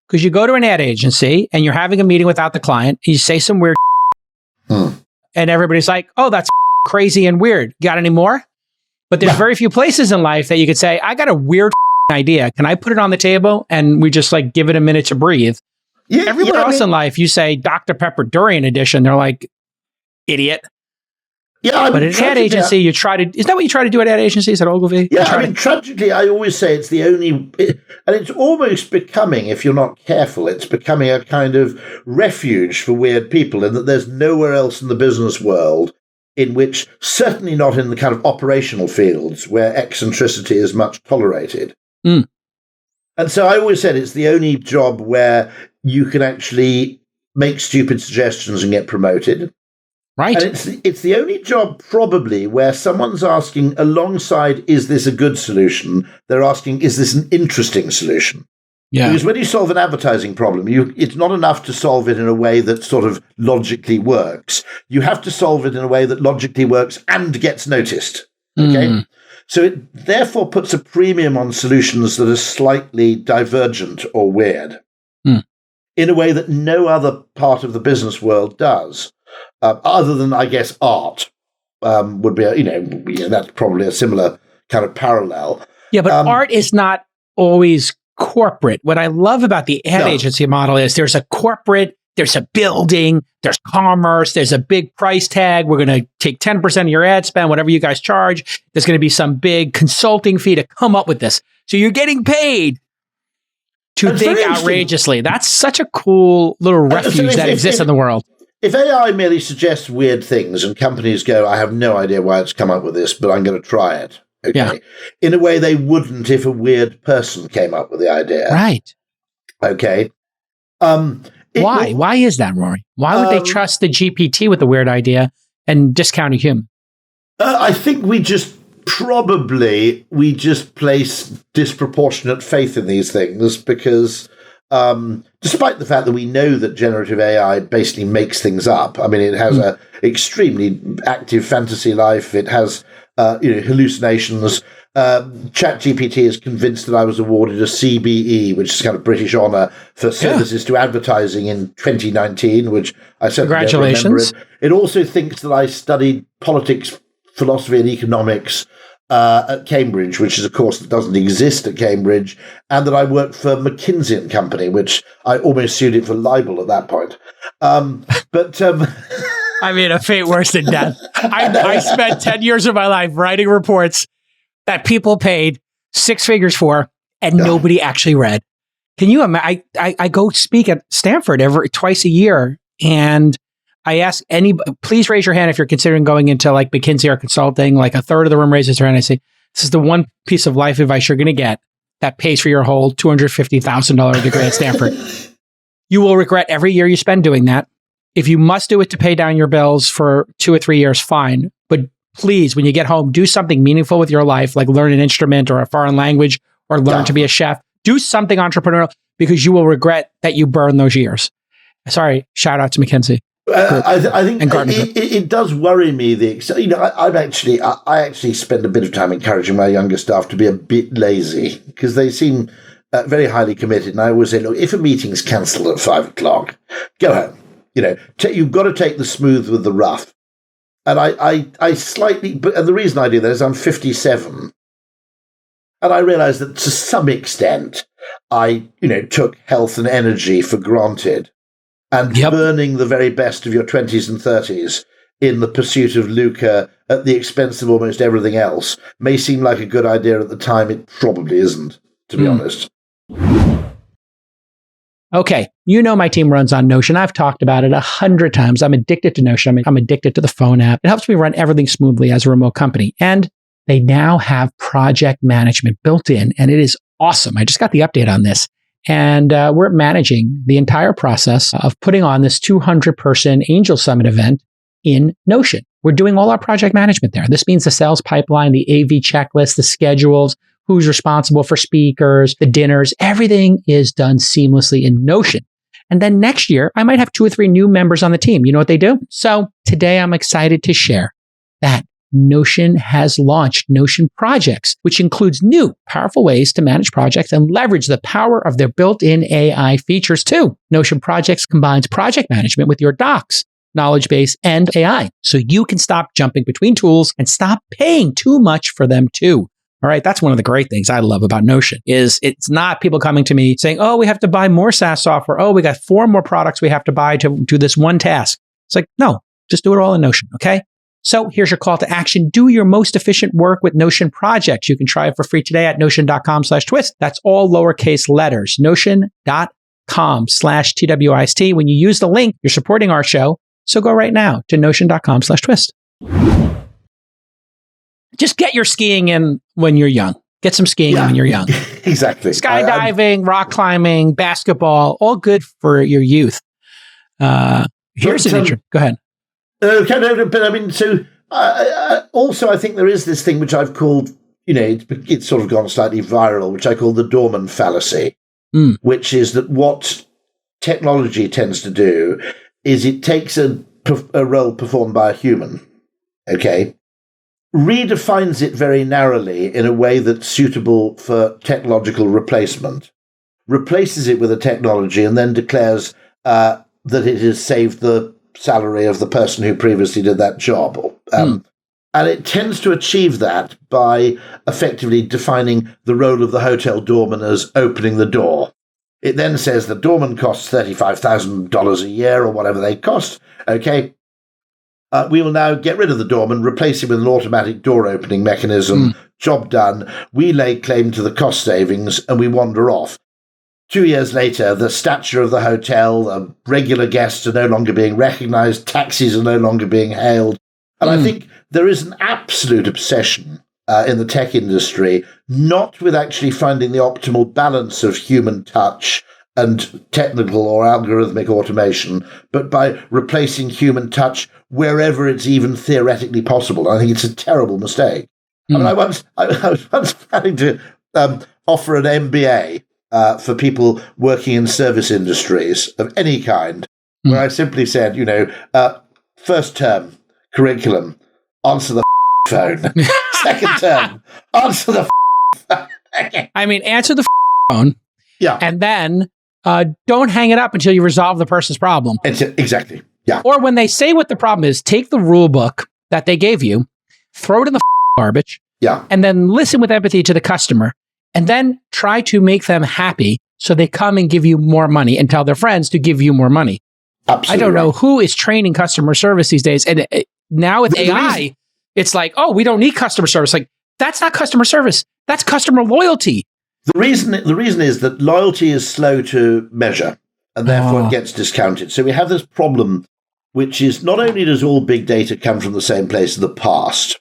Because you go to an ad agency and you're having a meeting without the client, and you say some weird and everybody's like, oh, that's crazy and weird. Got any more? But there's very few places in life that you could say, I got a weird idea. Can I put it on the table? And we just give it a minute to breathe. Everywhere else in life, you say Dr. Pepper Durian edition. They're like, idiot. Yeah, but at an ad agency, you try to... Is that what you try to do at ad agencies at Ogilvy? Yeah, tragically, I always say it's the only... and it's almost becoming, if you're not careful, it's becoming a kind of refuge for weird people, in that there's nowhere else in the business world in which, certainly not in the kind of operational fields, where eccentricity is much tolerated. And so I always said it's the only job where you can actually make stupid suggestions and get promoted. Right. And it's the only job probably where someone's asking, alongside, is this a good solution? They're asking, is this an interesting solution? Yeah. Because when you solve an advertising problem, it's not enough to solve it in a way that sort of logically works. You have to solve it in a way that logically works and gets noticed. So it therefore puts a premium on solutions that are slightly divergent or weird in a way that no other part of the business world does. Other than, I guess, art would be, that's probably a similar kind of parallel. Yeah, but art is not always corporate. What I love about the ad agency model is there's a corporate, there's a building, there's commerce, there's a big price tag. We're going to take 10% of your ad spend, whatever you guys charge. There's going to be some big consulting fee to come up with this. So you're getting paid to think outrageously. That's such a cool little refuge that exists in the world. If AI merely suggests weird things and companies go, I have no idea why it's come up with this, but I'm going to try it. In a way they wouldn't if a weird person came up with the idea. Right. Okay. Why? Why is that, Rory? Why would they trust the GPT with a weird idea and discount a human? I think we just place disproportionate faith in these things because... despite the fact that we know that generative AI basically makes things up. I mean, it has a extremely active fantasy life. It has, hallucinations. ChatGPT is convinced that I was awarded a CBE, which is kind of British honour for services to advertising in 2019, which I certainly don't remember it. It also thinks that I studied politics, philosophy and economics at Cambridge, which is a course that doesn't exist at Cambridge, and that I worked for McKinsey & Company, which I almost sued it for libel at that point. I mean, a fate worse than death. I spent 10 years of my life writing reports that people paid six figures for and nobody actually read. Can you imagine? I go speak at Stanford twice a year, and I ask please raise your hand if you're considering going into like McKinsey or consulting. Like a third of the room raises their hand. I say, this is the one piece of life advice you're going to get that pays for your whole $250,000 degree at Stanford. You will regret every year you spend doing that. If you must do it to pay down your bills for 2 or 3 years, fine. But please, when you get home, do something meaningful with your life, like learn an instrument or a foreign language or learn to be a chef. Do something entrepreneurial because you will regret that you burned those years. Sorry, shout out to McKinsey. I think it does worry me. I actually spend a bit of time encouraging my younger staff to be a bit lazy because they seem very highly committed. And I always say, look, if a meeting's cancelled at 5:00, go home. You've got to take the smooth with the rough. And I slightly, and the reason I do that is I'm 57. And I realize that to some extent, I, took health and energy for granted. And burning the very best of your 20s and 30s in the pursuit of lucre at the expense of almost everything else may seem like a good idea at the time. It probably isn't, to be honest. Okay, my team runs on Notion. I've talked about it 100 times. I'm addicted to Notion. I'm addicted to the phone app. It helps me run everything smoothly as a remote company. And they now have project management built in, and it is awesome. I just got the update on this. And we're managing the entire process of putting on this 200-person Angel Summit event in Notion. We're doing all our project management there. This means the sales pipeline, the AV checklist, the schedules, who's responsible for speakers, the dinners, everything is done seamlessly in Notion. And then next year, I might have 2 or 3 new members on the team. You know what they do? So today I'm excited to share that Notion has launched Notion Projects, which includes new, powerful ways to manage projects and leverage the power of their built-in AI features too. Notion Projects combines project management with your docs, knowledge base, and AI, so you can stop jumping between tools and stop paying too much for them too. All right, that's one of the great things I love about Notion is it's not people coming to me saying, oh, we have to buy more SaaS software. Oh, we got 4 more products we have to buy to do this one task. It's like, no, just do it all in Notion, okay? So here's your call to action. Do your most efficient work with Notion Projects. You can try it for free today at notion.com/twist. That's all lowercase letters, notion.com/TWIST. When you use the link, you're supporting our show. So go right now to notion.com/twist. Just get your skiing in when you're young. Get some skiing when you're young. Exactly. Skydiving, rock climbing, basketball, all good for your youth. Here's an intro. Go ahead. But I mean, so also I think there is this thing which I've called, it's sort of gone slightly viral, which I call the dormant fallacy, which is that what technology tends to do is it takes a role performed by a human, okay, redefines it very narrowly in a way that's suitable for technological replacement, replaces it with a technology, and then declares that it has saved the salary of the person who previously did that job. And it tends to achieve that by effectively defining the role of the hotel doorman as opening the door. It then says the doorman costs $35,000 a year or whatever they cost. Okay, we will now get rid of the doorman, replace him with an automatic door opening mechanism. Job done. We lay claim to the cost savings and we wander off. 2 years later, the stature of the hotel, regular guests are no longer being recognized, taxis are no longer being hailed. And I think there is an absolute obsession in the tech industry, not with actually finding the optimal balance of human touch and technical or algorithmic automation, but by replacing human touch wherever it's even theoretically possible. I think it's a terrible mistake. I mean, I was once planning to offer an MBA for people working in service industries of any kind, where I simply said, first term curriculum, answer the phone. Second term, answer the phone. I mean, answer the phone. Yeah. And then don't hang it up until you resolve the person's problem. Exactly. Yeah. Or when they say what the problem is, take the rule book that they gave you, throw it in the garbage, and then listen with empathy to the customer, and then try to make them happy so they come and give you more money and tell their friends to give you more money. Absolutely. I don't know who is training customer service these days. And now with AI, it's like, oh, we don't need customer service. Like, that's not customer service. That's customer loyalty. The reason is that loyalty is slow to measure, and therefore it gets discounted. So we have this problem, which is not only does all big data come from the same place in the past,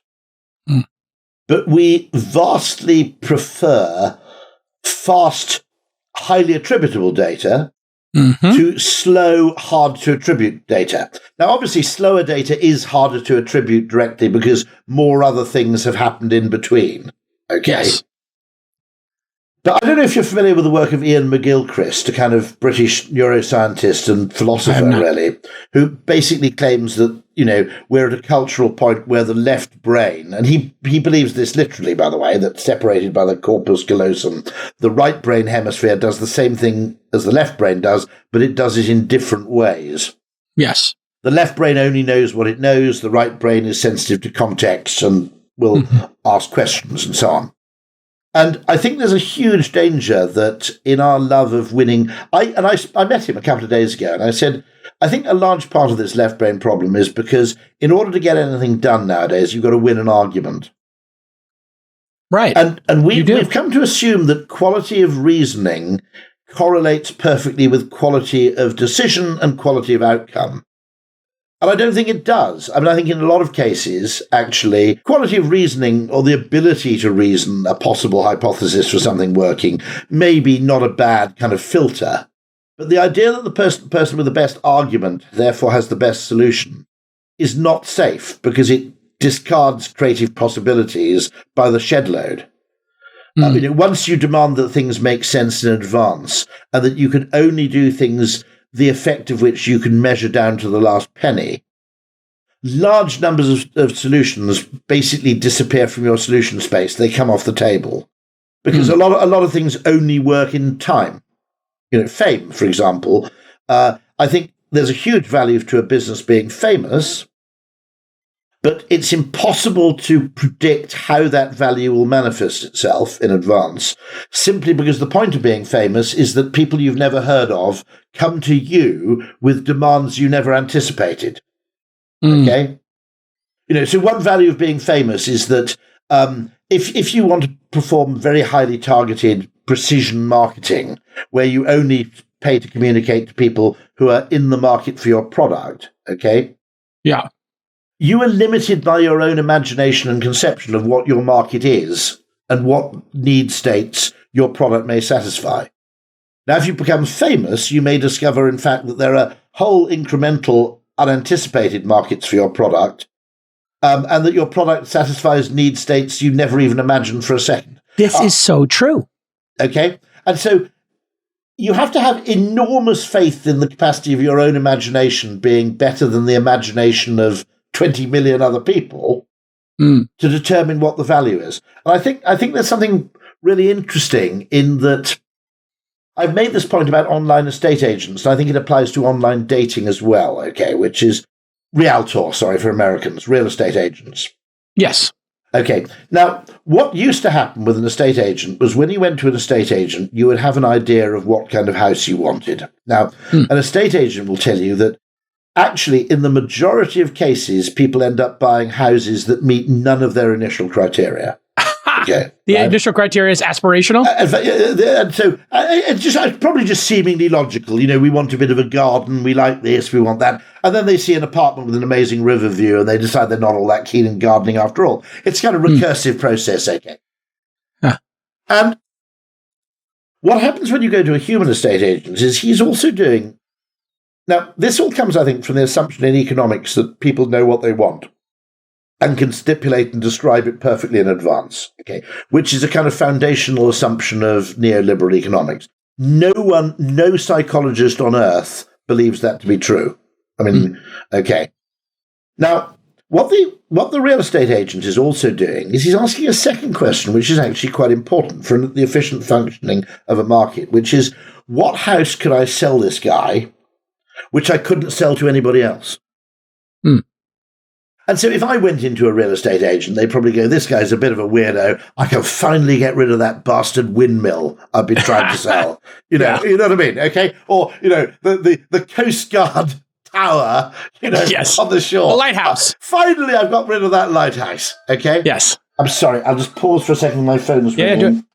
but we vastly prefer fast, highly attributable data to slow, hard to attribute data. Now, obviously, slower data is harder to attribute directly because more other things have happened in between. Okay. Yes. But I don't know if you're familiar with the work of Ian McGilchrist, a kind of British neuroscientist and philosopher, really, who basically claims that, we're at a cultural point where the left brain, and he believes this literally, by the way, that separated by the corpus callosum, the right brain hemisphere does the same thing as the left brain does, but it does it in different ways. Yes. The left brain only knows what it knows. The right brain is sensitive to context and will ask questions and so on. And I think there's a huge danger that in our love of winning, I met him a couple of days ago, and I said, I think a large part of this left brain problem is because in order to get anything done nowadays, you've got to win an argument. Right. And we've come to assume that quality of reasoning correlates perfectly with quality of decision and quality of outcome. And I don't think it does. I mean, I think in a lot of cases, actually, quality of reasoning or the ability to reason a possible hypothesis for something working may be not a bad kind of filter. But the idea that the person with the best argument therefore has the best solution is not safe because it discards creative possibilities by the shed load. Once you demand that things make sense in advance and that you can only do things the effect of which you can measure down to the last penny, large numbers of solutions basically disappear from your solution space. They come off the table because a lot of things only work in time. Fame, for example. I think there's a huge value to a business being famous, but it's impossible to predict how that value will manifest itself in advance, simply because the point of being famous is that people you've never heard of come to you with demands you never anticipated. Okay? So one value of being famous is that if you want to perform very highly targeted precision marketing, where you only pay to communicate to people who are in the market for your product, okay? Yeah. You are limited by your own imagination and conception of what your market is and what need states your product may satisfy. Now, if you become famous, you may discover, in fact, that there are whole incremental, unanticipated markets for your product, and that your product satisfies need states you never even imagined for a second. This is so true. Okay? And so you have to have enormous faith in the capacity of your own imagination being better than the imagination of 20 million other people to determine what the value is. And I think there's something really interesting in that I've made this point about online estate agents, and I think it applies to online dating as well, okay, which is realtor, for Americans, real estate agents. Yes. Okay. Now, what used to happen with an estate agent was when you went to an estate agent, you would have an idea of what kind of house you wanted. Now, an estate agent will tell you that actually, in the majority of cases, people end up buying houses that meet none of their initial criteria. Okay, the initial criteria is aspirational? And so it's probably just seemingly logical. We want a bit of a garden. We like this. We want that. And then they see an apartment with an amazing river view and they decide they're not all that keen in gardening after all. It's kind of recursive process, okay? Huh. And what happens when you go to a human estate agent is he's also doing... Now, this all comes, I think, from the assumption in economics that people know what they want and can stipulate and describe it perfectly in advance, okay, which is a kind of foundational assumption of neoliberal economics. No psychologist on earth believes that to be true. I mean, okay. Now, what the real estate agent is also doing is he's asking a second question, which is actually quite important for the efficient functioning of a market, which is, what house could I sell this guy which I couldn't sell to anybody else? And so if I went into a real estate agent, they'd probably go, this guy's a bit of a weirdo. I can finally get rid of that bastard windmill I've been trying to sell. You know what I mean? Okay. Or, the Coast Guard tower, Yes. on the shore. The lighthouse. Finally, I've got rid of that lighthouse. Okay? Yes. I'm sorry. I'll just pause for a second. My phone's ringing. Do it.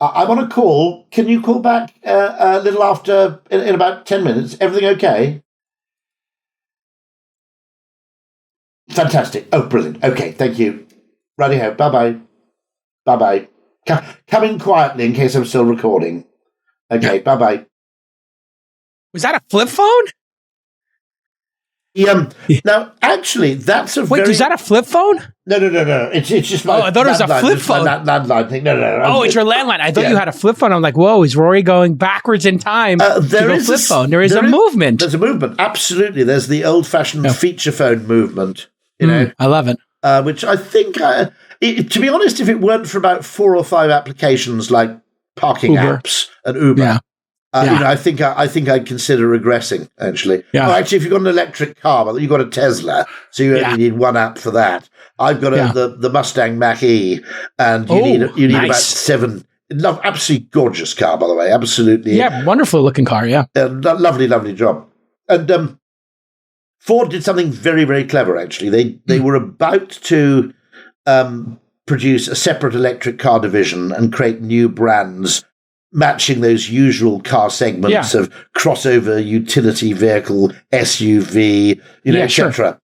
I'm on a call. Can you call back a little after, in about 10 minutes? Everything okay? Fantastic. Oh, brilliant. Okay, thank you. Righty-ho. Bye-bye. Bye-bye. Come in quietly in case I'm still recording. Okay, bye-bye. Was that a flip phone? Now, actually, that's a Wait, is that a flip phone? No. It's just my I thought it was a flip phone. Landline thing. No. Oh, it's your landline. I thought you had a flip phone. I'm like, whoa, is Rory going backwards in time to go flip phone? There is a movement. There's a movement. Absolutely. There's the old-fashioned feature phone movement. I love it. Which I think, to be honest, if it weren't for about 4 or 5 applications like parking apps and Uber, I think I'd consider regressing. Actually, actually, if you've got an electric car, you've got a Tesla, so you only need one app for that. I've got the Mustang Mach-E, and you need about 7. Absolutely gorgeous car, by the way. Absolutely, wonderful looking car. Lovely job. And Ford did something very, very clever. Actually, they were about to produce a separate electric car division and create new brands matching those usual car segments of crossover, utility vehicle, SUV, etc.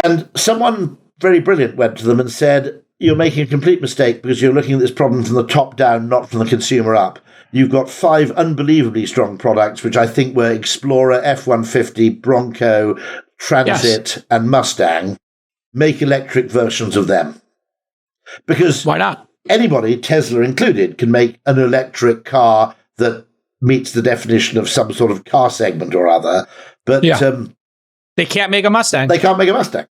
And someone very brilliant went to them and said, "You're making a complete mistake because you're looking at this problem from the top down, not from the consumer up. You've got 5 unbelievably strong products, which I think were Explorer, F-150, Bronco, Transit, and Mustang. Make electric versions of them. Because why not? Anybody, Tesla included, can make an electric car that meets the definition of some sort of car segment or other. But they can't make a Mustang. They can't make a Mustang.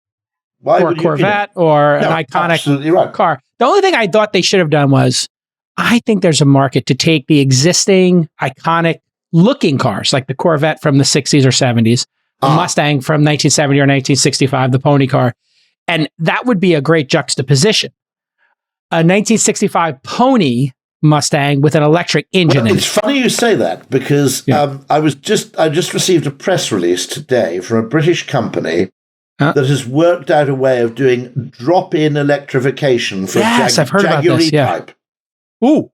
Why or a Corvette or an iconic car. The only thing I thought they should have done was, I think there's a market to take the existing iconic looking cars, like the Corvette from the 60s or 70s, the Mustang from 1970 or 1965, the pony car, and that would be a great juxtaposition. A 1965 pony Mustang with an electric engine in it. It's funny you say that because I just received a press release today from a British company that has worked out a way of doing drop-in electrification for I've heard about this, type. Ooh.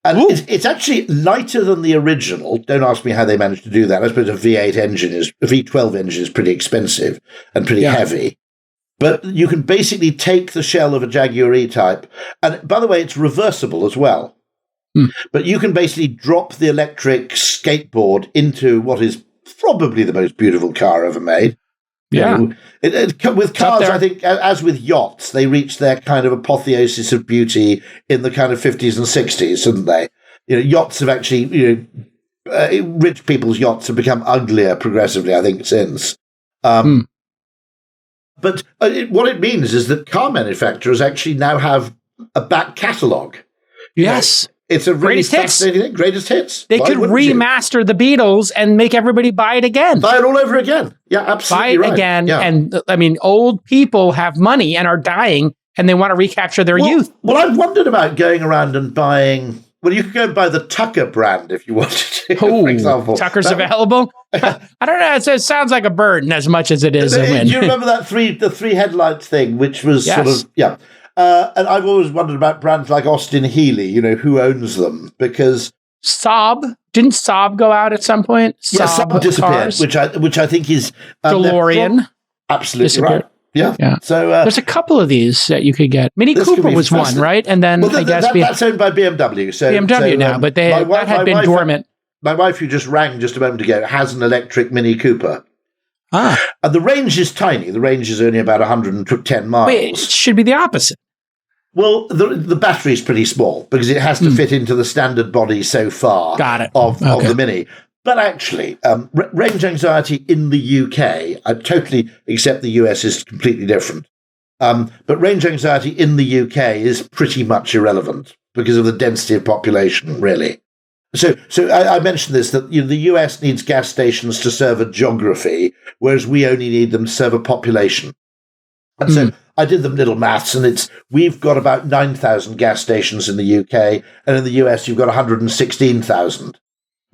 And it's actually lighter than the original. Don't ask me how they managed to do that. I suppose a V12 engine is pretty expensive and pretty heavy. But you can basically take the shell of a Jaguar E-Type, and by the way, it's reversible as well. But you can basically drop the electric skateboard into what is probably the most beautiful car ever made. With cars, I think, as with yachts, they reached their kind of apotheosis of beauty in the kind of 50s and 60s, didn't they? Yachts have actually, rich people's yachts have become uglier progressively, I think, since. But what it means is that car manufacturers actually now have a back catalogue. Yes. It's a really fascinating thing. Greatest hits. They could remaster the Beatles and make everybody buy it again. Buy it all over again. Yeah, absolutely buy it again. Yeah. And I mean, old people have money and are dying and they want to recapture their youth. Well, I've wondered about going around and buying... Well, you could go and buy the Tucker brand if you wanted to, for example. Tucker's available? I don't know. It sounds like a burden as much as it is a win. Do you remember that the three headlight thing, which was sort of... Yeah. And I've always wondered about brands like Austin Healey, who owns them, because... Saab? Didn't Saab go out at some point? Saab disappeared, which I think is... DeLorean. Absolutely right. Yeah. So there's a couple of these that you could get. Mini Cooper was one, right? And then I guess that's owned by BMW. So BMW now, but that had been dormant. My wife, who just rang just a moment ago, has an electric Mini Cooper. And the range is tiny. The range is only about 110 miles. Wait, it should be the opposite. Well, the battery is pretty small because it has to fit into the standard body so far of the Mini. But actually, range anxiety in the UK, I totally accept the US is completely different. But range anxiety in the UK is pretty much irrelevant because of the density of population, really. So I mentioned this, that the US needs gas stations to serve a geography, whereas we only need them to serve a population. And so I did the little maths, and we've got about 9,000 gas stations in the UK, and in the US you've got 116,000.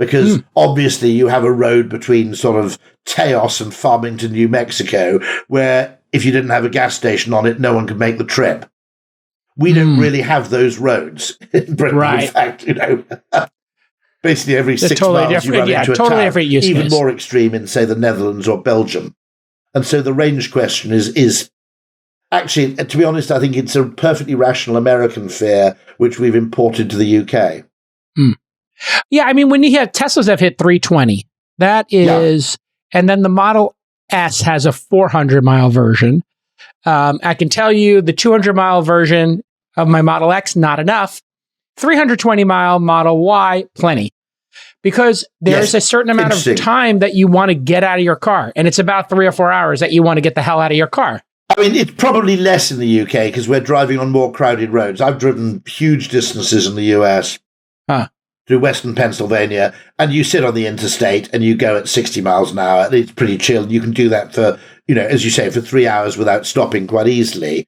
because obviously you have a road between sort of Teos and Farmington, New Mexico, where if you didn't have a gas station on it, no one could make the trip. We don't really have those roads in Britain. Right. In fact, basically every They're 6 totally miles you different. run into a Totally town, different use even case. more extreme in, say, the Netherlands or Belgium. And so the range question is actually, to be honest, I think it's a perfectly rational American fear, which we've imported to the UK. Yeah, I mean, when you have Teslas have hit 320, that is, and then the Model S has a 400-mile version. I can tell you the 200-mile version of my Model X, not enough. 320-mile Model Y, plenty. Because there's a certain amount of time that you want to get out of your car. And it's about 3 or 4 hours that you want to get the hell out of your car. I mean, it's probably less in the UK because we're driving on more crowded roads. I've driven huge distances in the US through Western Pennsylvania, and you sit on the interstate and you go at 60 miles an hour. And it's pretty chill. You can do that for, as you say, for 3 hours without stopping quite easily.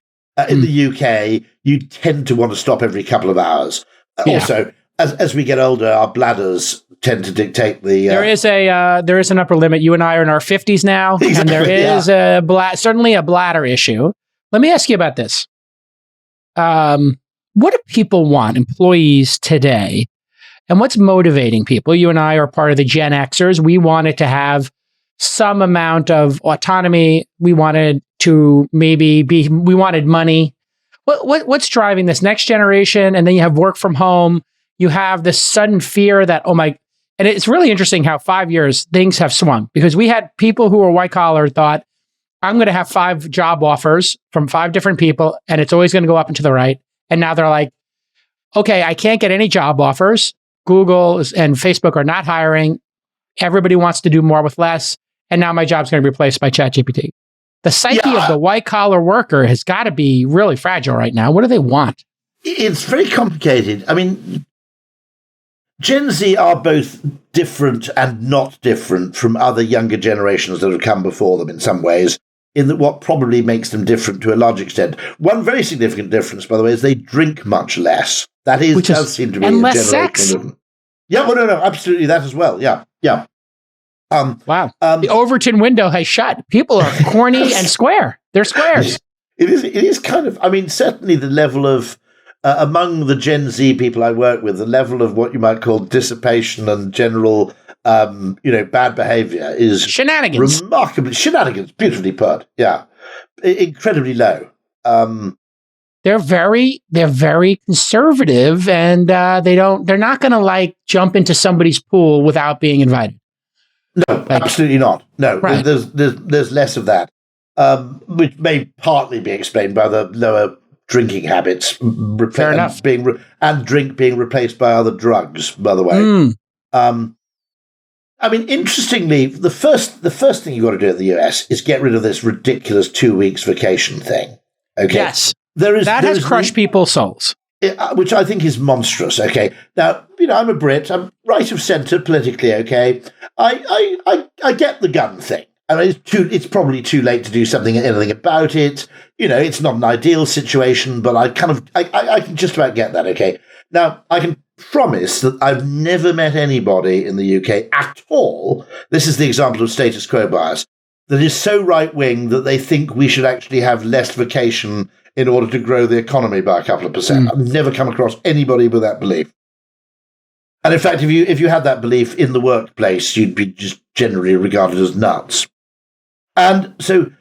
In the UK, you tend to want to stop every couple of hours. Also, as we get older, our bladders tend to dictate the. There is an upper limit. You and I are in our 50s now, and there is certainly a bladder issue. Let me ask you about this. What do people want, employees today, and what's motivating people? You and I are part of the Gen Xers. We wanted to have some amount of autonomy. We wanted to we wanted money. What's driving this next generation? And then you have work from home. You have this sudden fear that, and it's really interesting how 5 years things have swung, because we had people who were white collar thought, I'm going to have 5 job offers from 5 different people, and it's always going to go up and to the right. And now they're like, okay, I can't get any job offers. Google and Facebook are not hiring. Everybody wants to do more with less. And now my job's going to be replaced by ChatGPT. The psyche of the white collar worker has got to be really fragile right now. What do they want? It's very complicated. I mean, Gen Z are both different and not different from other younger generations that have come before them in some ways, in that what probably makes them different to a large extent. One very significant difference, by the way, is they drink much less. That does seem to be and a less generational sex. difference. Yeah, well, no, absolutely, that as well. Yeah. Wow. The Overton window has shut. People are corny and square. They're squares. It is kind of, I mean, certainly the level of, among the Gen Z people I work with, the level of what you might call dissipation and general, bad behavior is shenanigans. Shenanigans, beautifully put. Yeah. Incredibly low. They're very conservative, and they're not going to jump into somebody's pool without being invited. No, absolutely not. No, right. There's less of that, which may partly be explained by the lower drinking habits. Fair enough. And drink being replaced by other drugs, by the way. I mean, interestingly, the first thing you've got to do in the US is get rid of this ridiculous 2 weeks vacation thing. Okay. Yes. That has crushed people's souls. Which I think is monstrous. Okay. Now, I'm a Brit. I'm right of centre politically. Okay. I get the gun thing. I mean, it's probably too late to do anything about it. It's not an ideal situation, but I can just about get that. Okay. Now, I can promise that I've never met anybody in the UK at all. This is the example of status quo bias that is so right wing that they think we should actually have less vacation in order to grow the economy by a couple of percent. I've never come across anybody with that belief. And in fact, if you had that belief in the workplace, you'd be just generally regarded as nuts. And so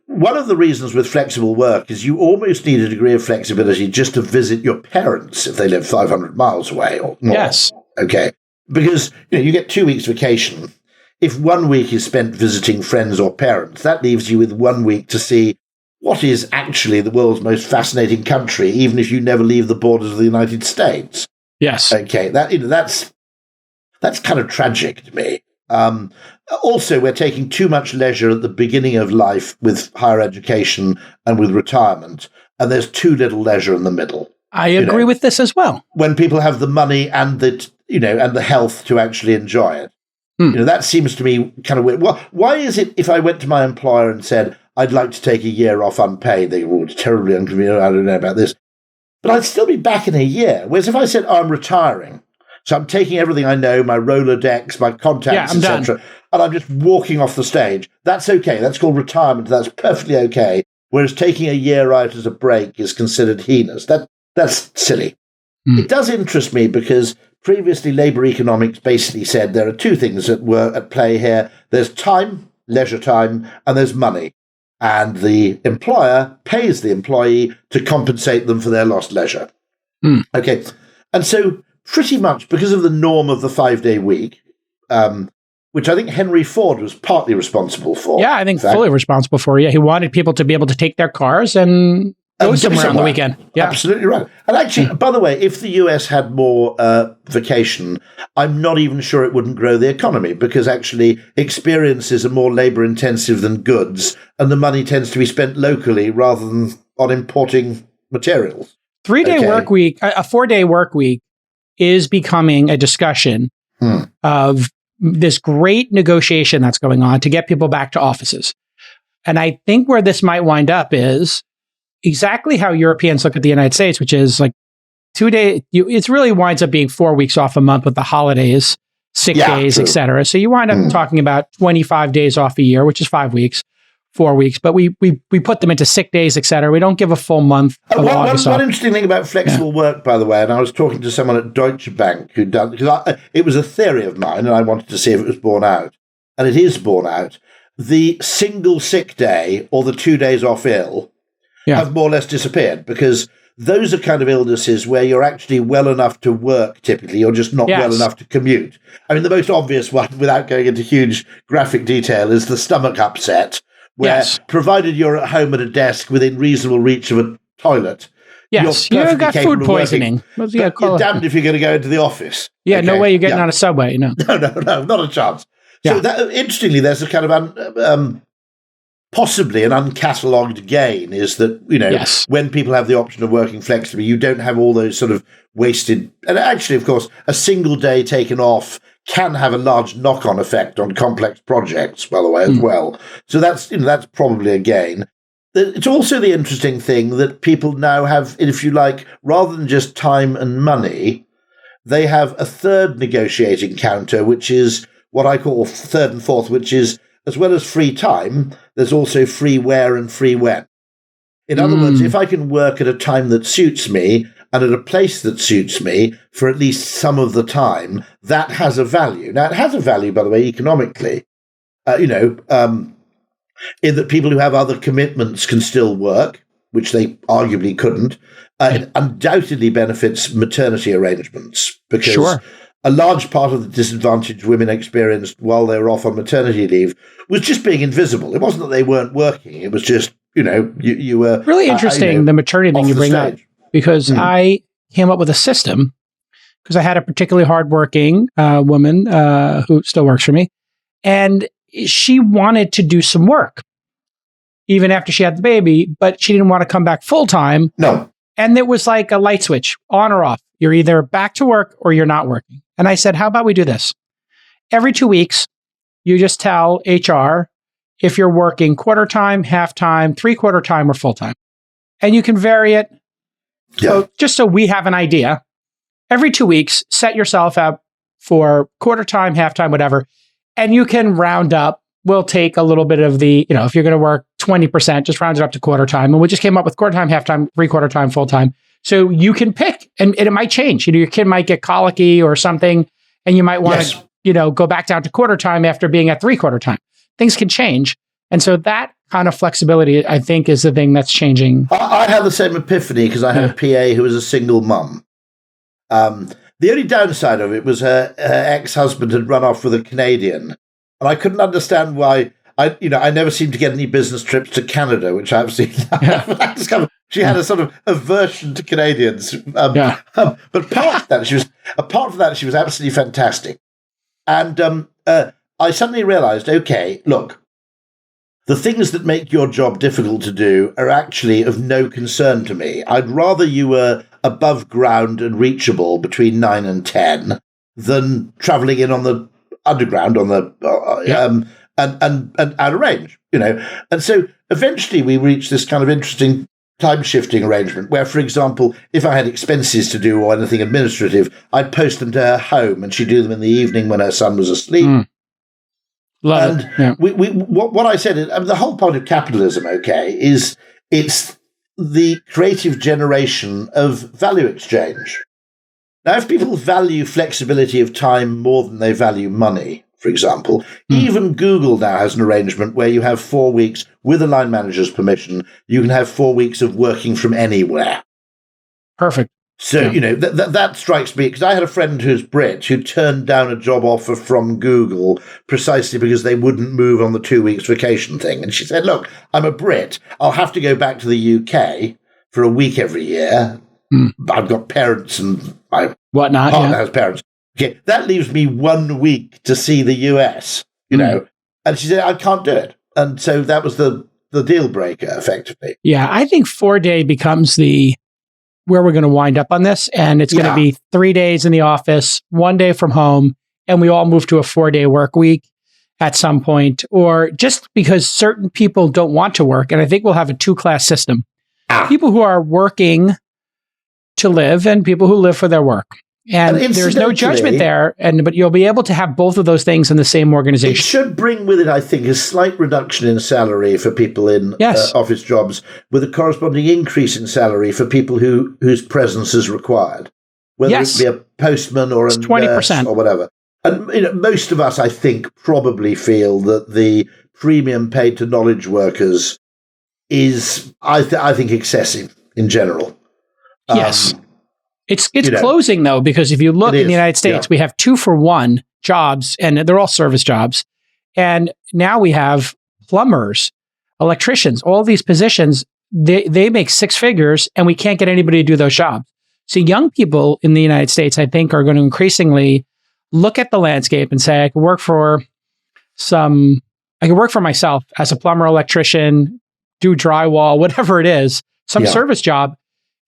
one of the reasons with flexible work is you almost need a degree of flexibility just to visit your parents if they live 500 miles away or more. Yes. Okay. Because you get 2 weeks vacation. If 1 week is spent visiting friends or parents, that leaves you with 1 week to see what is actually the world's most fascinating country, even if you never leave the borders of the United States. Yes. Okay, that's kind of tragic to me. Also, we're taking too much leisure at the beginning of life with higher education and with retirement, and there's too little leisure in the middle. I agree with this as well. When people have the money and the health to actually enjoy it. That seems to me kind of weird. Well, why is it if I went to my employer and said, I'd like to take a year off unpaid, they go, it's terribly inconvenient, I don't know about this. But I'd still be back in a year. Whereas if I said, I'm retiring, So I'm taking everything I know, my Rolodex, my contacts, etc., and I'm just walking off the stage. That's okay. That's called retirement. That's perfectly okay. Whereas taking a year out as a break is considered heinous. That's silly. It does interest me because previously labour economics basically said there are two things that were at play here. There's time, leisure time, and there's money. And the employer pays the employee to compensate them for their lost leisure. Okay. And so pretty much because of the norm of the 5-day week, which I think Henry Ford was partly responsible for. Yeah, I think fully responsible for. Yeah, he wanted people to be able to take their cars and go somewhere on the weekend. Yeah, absolutely right. And actually, by the way, if the US had more vacation, I'm not even sure it wouldn't grow the economy because actually experiences are more labour intensive than goods, and the money tends to be spent locally rather than on importing materials. 3-day work week, a 4-day work week is becoming a discussion of this great negotiation that's going on to get people back to offices. And I think where this might wind up is exactly how Europeans look at the United States, which is like 2 days. It really winds up being 4 weeks off a month with the holidays, sick days, etc. So you wind up talking about 25 days off a year, which is 5 weeks, 4 weeks. But we put them into sick days, etc. We don't give a full month of August off. One interesting thing about flexible work, by the way, and I was talking to someone at Deutsche Bank who'd done, because it was a theory of mine, and I wanted to see if it was borne out. And it is borne out. The single sick day or the 2 days off ill have more or less disappeared because those are kind of illnesses where you're actually well enough to work, typically. You're just not well enough to commute. I mean, the most obvious one, without going into huge graphic detail, is the stomach upset, where provided you're at home at a desk within reasonable reach of a toilet, you've got food poisoning. But you're damned if you're going to go into the office. Yeah, no way you're getting on a subway, No, not a chance. So interestingly, there's a kind of possibly an uncatalogued gain is that, when people have the option of working flexibly, you don't have all those sort of wasted. And actually, of course, a single day taken off can have a large knock-on effect on complex projects, by the way, as well. So that's probably a gain. It's also the interesting thing that people now have, if you like, rather than just time and money, they have a third negotiating counter, which is what I call third and fourth, which is, as well as free time, there's also free where and free when. In other words, if I can work at a time that suits me and at a place that suits me for at least some of the time, that has a value. Now, it has a value, by the way, economically, in that people who have other commitments can still work, which they arguably couldn't. It undoubtedly benefits maternity arrangements because a large part of the disadvantage women experienced while they were off on maternity leave was just being invisible. It wasn't that they weren't working. It was just, you were... Really interesting, the maternity thing you bring up, because I came up with a system because I had a particularly hardworking woman who still works for me, and she wanted to do some work even after she had the baby, but she didn't want to come back full-time. No. And it was like a light switch, on or off. You're either back to work or you're not working. And I said, how about we do this? Every 2 weeks, you just tell HR if you're working quarter time, half time, 3/4 time, or full time. And you can vary it. So just so we have an idea. Every 2 weeks, set yourself up for quarter time, half time, whatever. And you can round up. We'll take a little bit of the, if you're going to work 20%, just round it up to quarter time. And we just came up with quarter time, half time, 3/4 time, full time. So you can pick, and it might change. Your kid might get colicky or something, and you might want to, go back down to quarter time after being at 3/4 time. Things can change. And so that kind of flexibility, I think, is the thing that's changing. I had the same epiphany because I had a PA who was a single mum. The only downside of it was her ex-husband had run off with a Canadian. And I couldn't understand why. I never seemed to get any business trips to Canada, which I've seen. I discovered she had a sort of aversion to Canadians. But apart from that, she was absolutely fantastic. And I suddenly realized, okay, look, the things that make your job difficult to do are actually of no concern to me. I'd rather you were above ground and reachable between 9 and 10 than traveling in on the underground on the and out of range, And so eventually we reached this kind of interesting time-shifting arrangement where, for example, if I had expenses to do or anything administrative, I'd post them to her home and she'd do them in the evening when her son was asleep. Love it. Yeah. What I said, the whole point of capitalism, is it's the creative generation of value exchange. Now, if people value flexibility of time more than they value money, for example, even Google now has an arrangement where you have 4 weeks, with a line manager's permission, you can have 4 weeks of working from anywhere. Perfect. So, that strikes me, because I had a friend who's Brit who turned down a job offer from Google precisely because they wouldn't move on the 2 weeks vacation thing. And she said, look, I'm a Brit. I'll have to go back to the UK for a week every year. I've got parents and my partner has parents. Okay, that leaves me 1 week to see the US, And she said, I can't do it. And so that was the deal breaker, effectively. Yeah, I think 4-day becomes where we're going to wind up on this. And it's going to be 3 days in the office, 1 day from home, and we all move to a 4-day work week at some point, or just because certain people don't want to work. And I think we'll have a 2-class system. People who are working to live and people who live for their work. And there's no judgment there, but you'll be able to have both of those things in the same organization. It should bring with it, I think, a slight reduction in salary for people in office jobs, with a corresponding increase in salary for people whose presence is required, whether it be a postman or a 20% nurse or whatever. And most of us, I think, probably feel that the premium paid to knowledge workers is, I think, excessive in general. Yes. It's closing, though, because if you look in the United States, we have 2-for-1 jobs, and they're all service jobs. And now we have plumbers, electricians, all these positions, they make 6 figures, and we can't get anybody to do those jobs. So young people in the United States, I think, are going to increasingly look at the landscape and say, I can work for myself as a plumber, electrician, do drywall, whatever it is, some service job,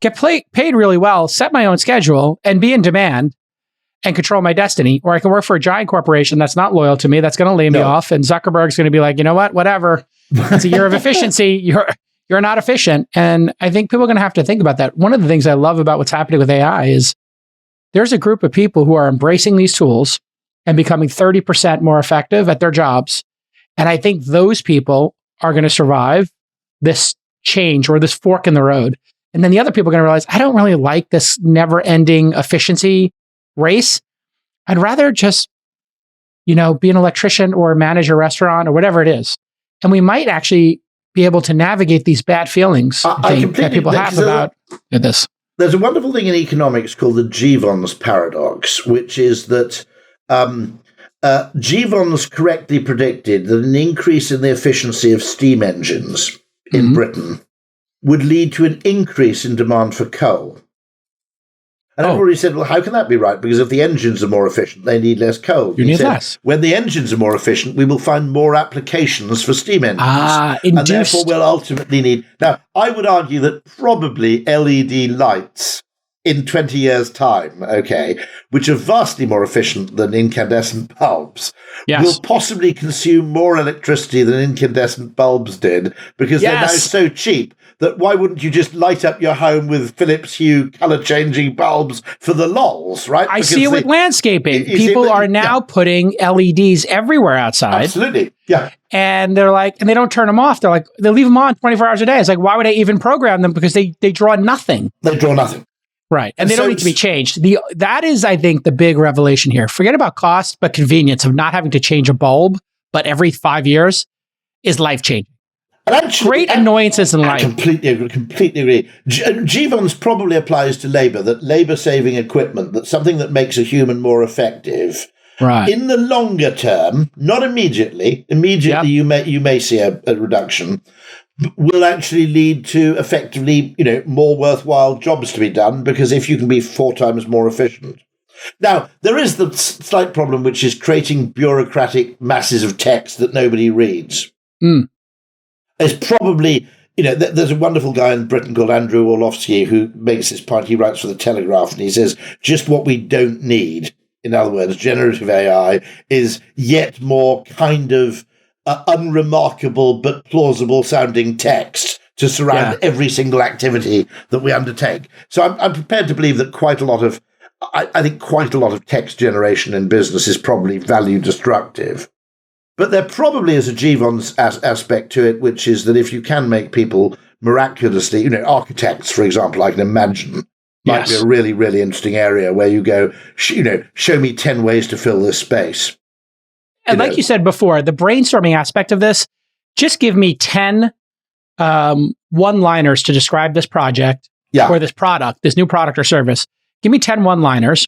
get paid really well, set my own schedule, and be in demand and control my destiny. Or I can work for a giant corporation that's not loyal to me, that's going to lay me off, and Zuckerberg's going to be like, you know what, whatever. It's a year of efficiency. You're not efficient. And I think people are going to have to think about that. One of the things I love about what's happening with AI is there's a group of people who are embracing these tools and becoming 30% more effective at their jobs. And I think those people are going to survive this change or this fork in the road. And then the other people are going to realize, I don't really like this never-ending efficiency race. I'd rather just, be an electrician or manage a restaurant or whatever it is. And we might actually be able to navigate these bad feelings that people have about this. There's a wonderful thing in economics called the Jevons paradox, which is that Jevons correctly predicted that an increase in the efficiency of steam engines in Britain would lead to an increase in demand for coal. And everybody said, well, how can that be right? Because if the engines are more efficient, they need less coal. You need less. When the engines are more efficient, we will find more applications for steam engines. And therefore we'll ultimately need... Now, I would argue that probably LED lights in 20 years' time, which are vastly more efficient than incandescent bulbs, will possibly consume more electricity than incandescent bulbs did, because they're now so cheap that why wouldn't you just light up your home with Philips Hue color-changing bulbs for the lols, right? I see it with landscaping. People are now putting LEDs everywhere outside. Absolutely, yeah. And they're like, and they don't turn them off. They're like, they leave them on 24 hours a day. It's like, why would I even program them? Because they draw nothing. They draw nothing. Right. And they don't need to be changed. That is, I think, the big revelation here. Forget about cost, but convenience of not having to change a bulb, but every 5 years is life-changing. Great annoyances in life. Completely agree. Jevons probably applies to labor, that labor-saving equipment, that's something that makes a human more effective. Right. In the longer term, not immediately. You may see a reduction, will actually lead to effectively, more worthwhile jobs to be done, because if you can be 4 times more efficient. Now, there is the slight problem, which is creating bureaucratic masses of text that nobody reads. It's probably, there's a wonderful guy in Britain called Andrew Orlovsky who makes this point. He writes for The Telegraph, and he says, just what we don't need, in other words, generative AI, is yet more kind of unremarkable but plausible sounding text to surround every single activity that we undertake. So I'm prepared to believe that quite a lot of text generation in business is probably value destructive. But there probably is a Jevons aspect to it, which is that if you can make people miraculously, architects, for example, I can imagine, might be a really, really interesting area where you go, show me 10 ways to fill this space. And like you said before, the brainstorming aspect of this, just give me 10 one-liners to describe this project or this product, this new product or service. Give me 10 one-liners,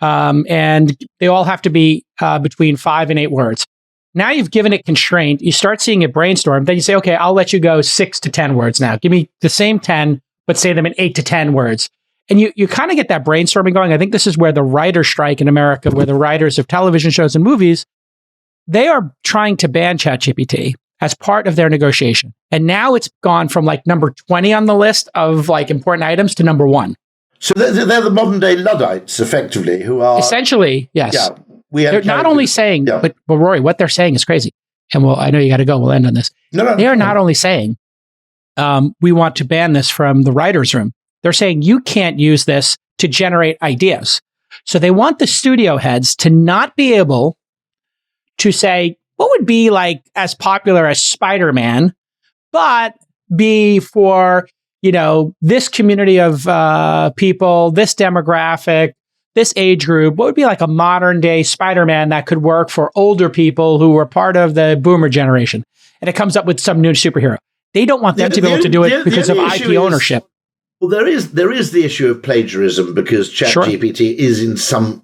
and they all have to be between 5 and 8 words. Now you've given it constraint. You start seeing it brainstorm. Then you say, okay, I'll let you go 6 to 10 words now. Give me the same 10, but say them in 8 to 10 words. And you kind of get that brainstorming going. I think this is where the writer's strike in America, where the writers of television shows and movies, they are trying to ban ChatGPT as part of their negotiation. And now it's gone from like number 20 on the list of like important items to number 1. So they're the modern day Luddites, effectively, who are... Essentially, yes. Yeah, they're not only saying, but Rory, what they're saying is crazy. And I know you got to go. We'll end on this. They are not only saying, we want to ban this from the writer's room. They're saying you can't use this to generate ideas. So they want the studio heads to not be able to say, what would be like as popular as Spider-Man, but be for, this community of people, this demographic, this age group, what would be like a modern day Spider-Man that could work for older people who were part of the boomer generation? And it comes up with some new superhero. They don't want them to be able to do it because of IP ownership. Well, there is the issue of plagiarism because ChatGPT is in some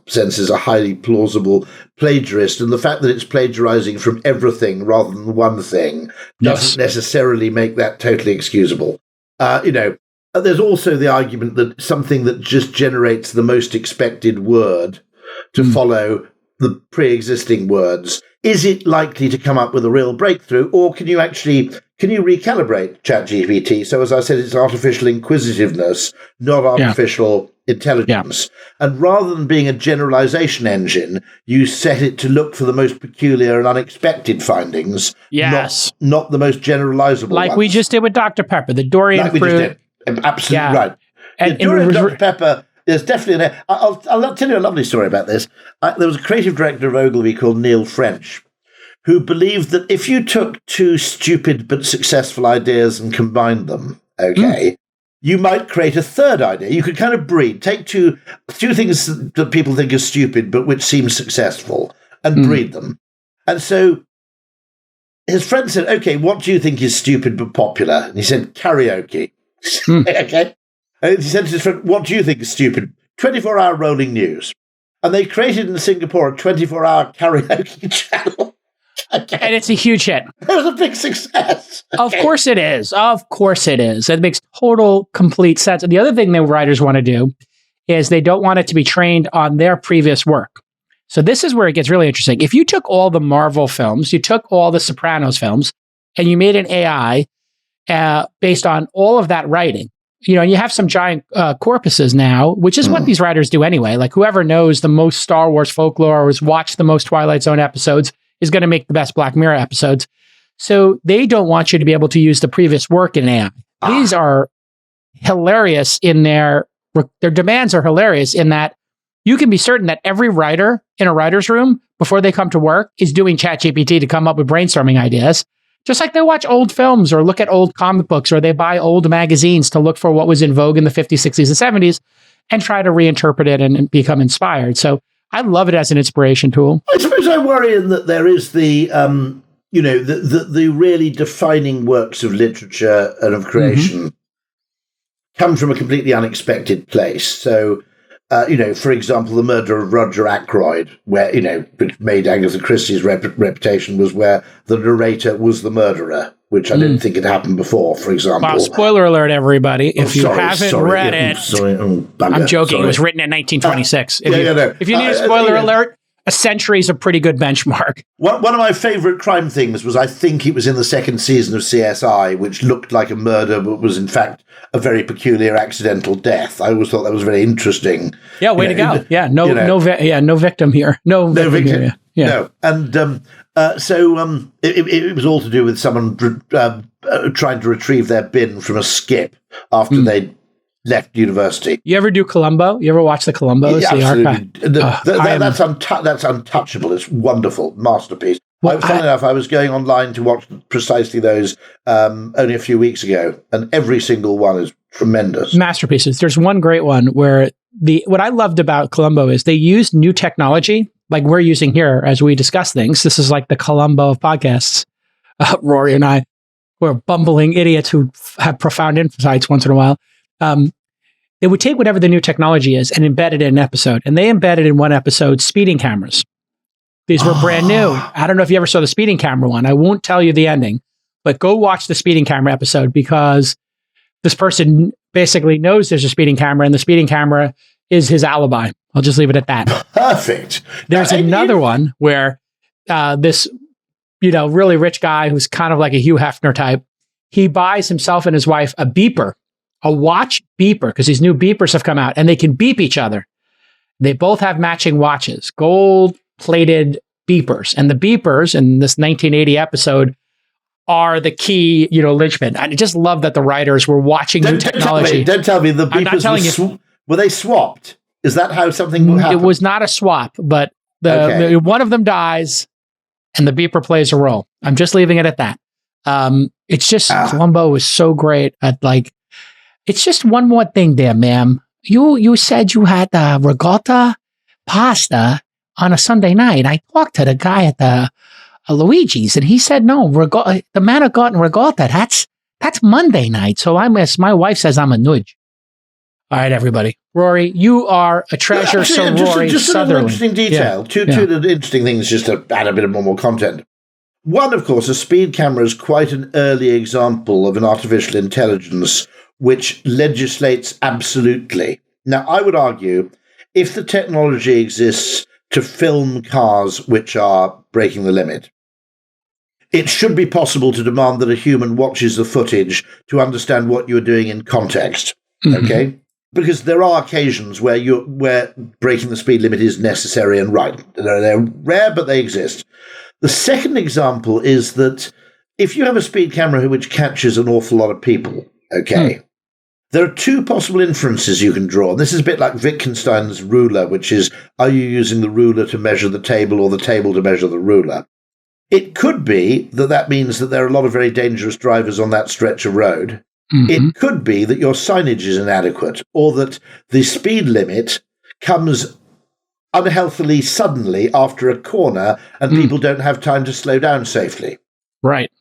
senses a highly plausible plagiarist, and the fact that it's plagiarizing from everything rather than one thing doesn't necessarily make that totally excusable. There's also the argument that something that just generates the most expected word to follow the pre-existing words, is it likely to come up with a real breakthrough, or can you recalibrate ChatGPT? So, as I said, it's artificial inquisitiveness, not artificial intelligence. And rather than being a generalization engine, you set it to look for the most peculiar and unexpected findings, not the most generalizable like ones. We just did with Dr. Pepper, the durian fruit. Absolutely right. And durian Dr. Pepper... There's definitely I'll tell you a lovely story about this. There was a creative director of Ogilvy called Neil French, who believed that if you took 2 stupid but successful ideas and combined them, you might create a third idea. You could kind of take two things that people think are stupid but which seem successful and breed them. And so his friend said, okay, what do you think is stupid but popular? And he said, karaoke. Okay. And he said to his friend, what do you think is stupid? 24-hour rolling news. And they created in Singapore a 24-hour karaoke channel. And it's a huge hit. It was a big success. Of course it is. Of course it is. It makes total, complete sense. And the other thing that writers want to do is they don't want it to be trained on their previous work. So this is where it gets really interesting. If you took all the Marvel films, you took all the Sopranos films, and you made an AI based on all of that writing, and you have some giant corpuses now, which is what these writers do anyway. Like whoever knows the most Star Wars folklore or has watched the most Twilight Zone episodes is going to make the best Black Mirror episodes. So they don't want you to be able to use the previous work in AI. These are hilarious in their demands are hilarious in that you can be certain that every writer in a writer's room before they come to work is doing ChatGPT to come up with brainstorming ideas. Just like they watch old films or look at old comic books or they buy old magazines to look for what was in vogue in the 50s, 60s, and 70s and try to reinterpret it and become inspired. So I love it as an inspiration tool. I suppose I worry in that there is the really defining works of literature and of creation come from a completely unexpected place. So, for example, The Murder of Roger Ackroyd, where, which made Agatha Christie's reputation, was where the narrator was the murderer, which I didn't think had happened before, for example. Wow, spoiler alert, everybody. If you haven't read it, I'm joking. Sorry. It was written in 1926. If you need a spoiler alert, a century is a pretty good benchmark. One of my favorite crime things was, I think it was in the second season of CSI, which looked like a murder, but was in fact a very peculiar accidental death. I always thought that was very interesting. Yeah, way to go. Yeah, no victim here. No victim here. Yeah. No. And it was all to do with someone trying to retrieve their bin from a skip after they left university. You ever do Columbo? You ever watch the Columbos? Yeah, absolutely. That's untouchable. It's wonderful. Masterpiece. Well, funny enough, I was going online to watch precisely those only a few weeks ago, and every single one is tremendous. Masterpieces. There's one great one where what I loved about Columbo is they used new technology, like we're using here as we discuss things. This is like the Columbo of podcasts. Rory and I, we're bumbling idiots who have profound insights once in a while. They would take whatever the new technology is and embed it in an episode. And they embedded in one episode speeding cameras. These were brand new. I don't know if you ever saw the speeding camera one. I won't tell you the ending, but go watch the speeding camera episode, because this person basically knows there's a speeding camera, and the speeding camera is his alibi. I'll just leave it at that. Perfect. There's another one where this, really rich guy who's kind of like a Hugh Hefner type, he buys himself and his wife a beeper. A watch beeper, because these new beepers have come out and they can beep each other. They both have matching watches, gold-plated beepers. And the beepers in this 1980 episode are the key, linchpin. I just love that the writers were watching new technology. Don't tell me the beepers were they swapped? Is that how something happened? It was not a swap, but one of them dies and the beeper plays a role. I'm just leaving it at that. It's just, Columbo was so great at it's just one more thing there, ma'am. You said you had regatta pasta on a Sunday night. I talked to the guy at the Luigi's, and he said, no, the manicotti regatta, that's Monday night. So my wife says I'm a nudge. All right, everybody. Rory, you are a treasure. Rory just Sutherland. An interesting detail. Two interesting things just to add a bit of more content. One, of course, a speed camera is quite an early example of an artificial intelligence which legislates absolutely. Now, I would argue, if the technology exists to film cars which are breaking the limit, it should be possible to demand that a human watches the footage to understand what you're doing in context, okay? Because there are occasions where breaking the speed limit is necessary and right. They're rare, but they exist. The second example is that if you have a speed camera which catches an awful lot of people, okay, there are two possible inferences you can draw. And this is a bit like Wittgenstein's ruler, which is, are you using the ruler to measure the table or the table to measure the ruler? It could be that means that there are a lot of very dangerous drivers on that stretch of road. It could be that your signage is inadequate, or that the speed limit comes unhealthily suddenly after a corner and people don't have time to slow down safely. Right.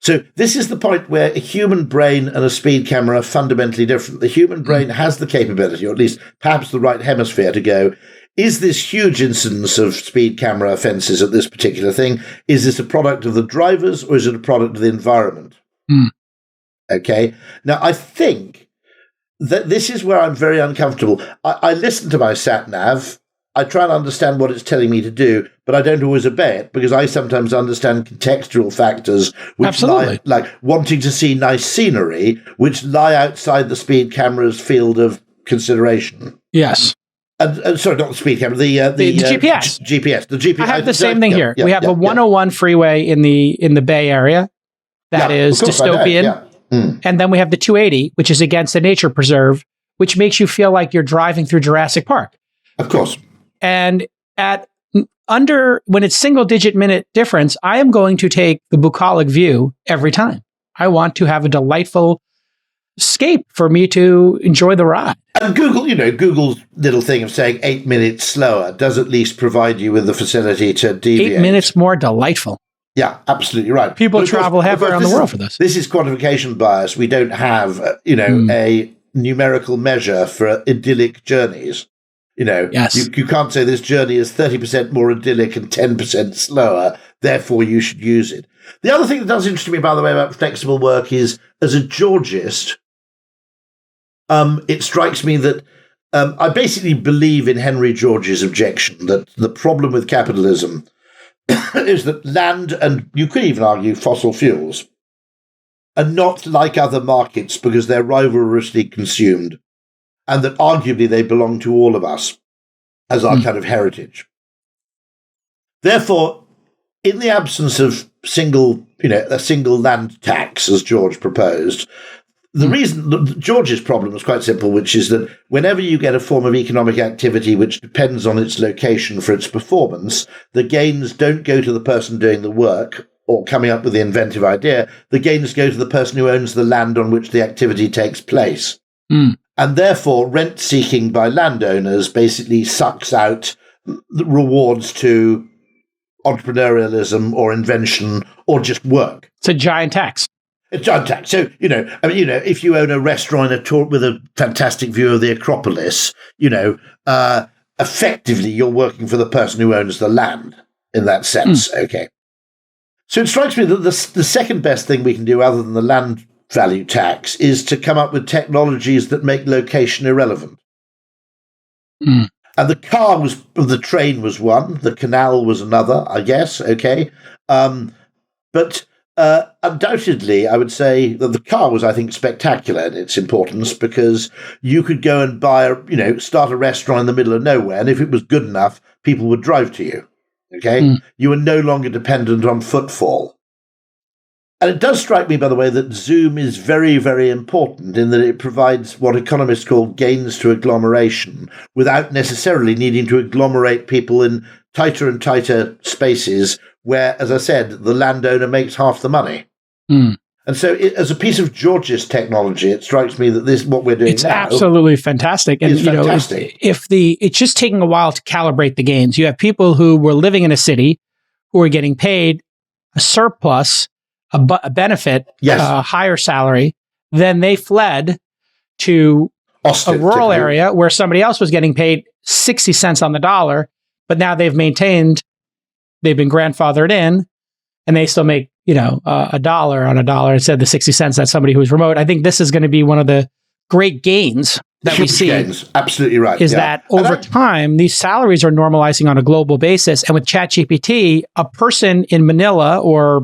So this is the point where a human brain and a speed camera are fundamentally different. The human brain has the capability, or at least perhaps the right hemisphere, to go, is this huge incidence of speed camera offences at this particular thing? Is this a product of the drivers, or is it a product of the environment? Okay. Now, I think that this is where I'm very uncomfortable. I listen to my sat-nav. I try and understand what it's telling me to do, but I don't always obey it, because I sometimes understand contextual factors, which lie, like wanting to see nice scenery, which lie outside the speed camera's field of consideration. Yes. And sorry, not the speed camera, the GPS. GPS. The GPS. I have the same thing here. We have the 101 freeway in the Bay Area. That is dystopian. And then we have the 280, which is against a nature preserve, which makes you feel like you're driving through Jurassic Park. Of course. And when it's single-digit minute difference, I am going to take the bucolic view every time. I want to have a delightful escape for me to enjoy the ride. And Google's little thing of saying 8 minutes slower does at least provide you with the facility to deviate. 8 minutes more delightful. Yeah, absolutely right. People travel halfway around the world for this. This is quantification bias. We don't have, a numerical measure for idyllic journeys. Yes. You can't say this journey is 30% more idyllic and 10% slower, therefore you should use it. The other thing that does interest me, by the way, about flexible work is, as a Georgist, it strikes me that I basically believe in Henry George's objection that the problem with capitalism is that land, and you could even argue fossil fuels, are not like other markets because they're rivalrously consumed, and that arguably they belong to all of us as our kind of heritage. Therefore, in the absence of a single land tax, as George proposed, the reason George's problem was quite simple, which is that whenever you get a form of economic activity which depends on its location for its performance, the gains don't go to the person doing the work or coming up with the inventive idea. The gains go to the person who owns the land on which the activity takes place. And therefore, rent seeking by landowners basically sucks out the rewards to entrepreneurialism or invention or just work. It's a giant tax. It's giant tax. So, if you own a restaurant with a fantastic view of the Acropolis, effectively you're working for the person who owns the land in that sense. Okay. So it strikes me that the second best thing we can do other than the land value tax is to come up with technologies that make location irrelevant. And the train was one, the canal was another, I guess. Okay. But undoubtedly, I would say that the car was, I think, spectacular in its importance because you could go and start a restaurant in the middle of nowhere, and if it was good enough, people would drive to you. Okay? You were no longer dependent on footfall. And it does strike me, by the way, that Zoom is very, very important in that it provides what economists call gains to agglomeration without necessarily needing to agglomerate people in tighter and tighter spaces where, as I said, the landowner makes half the money. And so as a piece of George's technology, it strikes me that what we're doing now... It's absolutely fantastic. And, fantastic. It's just taking a while to calibrate the gains. You have people who were living in a city who are getting paid a surplus, a benefit, a higher salary, then they fled to Austin, a rural area where somebody else was getting paid 60 cents on the dollar, but now they've been grandfathered in, and they still make, $1 on $1 instead of the 60 cents that somebody who is remote. I think this is going to be one of the great gains that we see. Absolutely right. Is that over time, these salaries are normalizing on a global basis. And with ChatGPT, a person in Manila or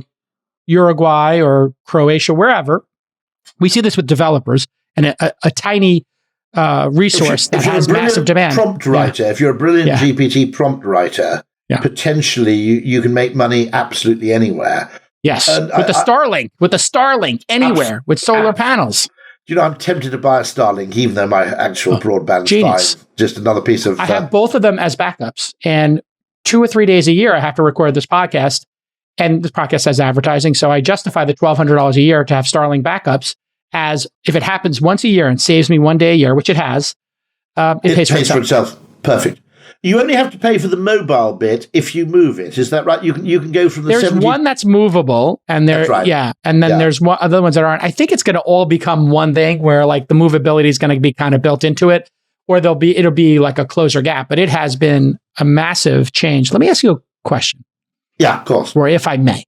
Uruguay or Croatia, wherever, we see this with developers and a tiny resource that has massive demand. Prompt writer, if you're a brilliant GPT prompt writer, potentially you can make money absolutely anywhere. Yes, with the Starlink, anywhere with solar panels. I'm tempted to buy a Starlink, even though my actual broadband's fine. Just another piece of... I have both of them as backups, and 2 or 3 days a year I have to record this podcast, and this podcast has advertising, so I justify the $1,200 a year to have Starlink backups as if it happens once a year and saves me 1 day a year, which it has, it pays for itself. Perfect. You only have to pay for the mobile bit if you move it. Is that right? You can go from the... There's one that's movable, and there's other ones that aren't. I think it's going to all become one thing where like the movability is going to be kind of built into it, or it'll be like a closer gap. But it has been a massive change. Let me ask you a question. Yeah, of course. Rory, if I may.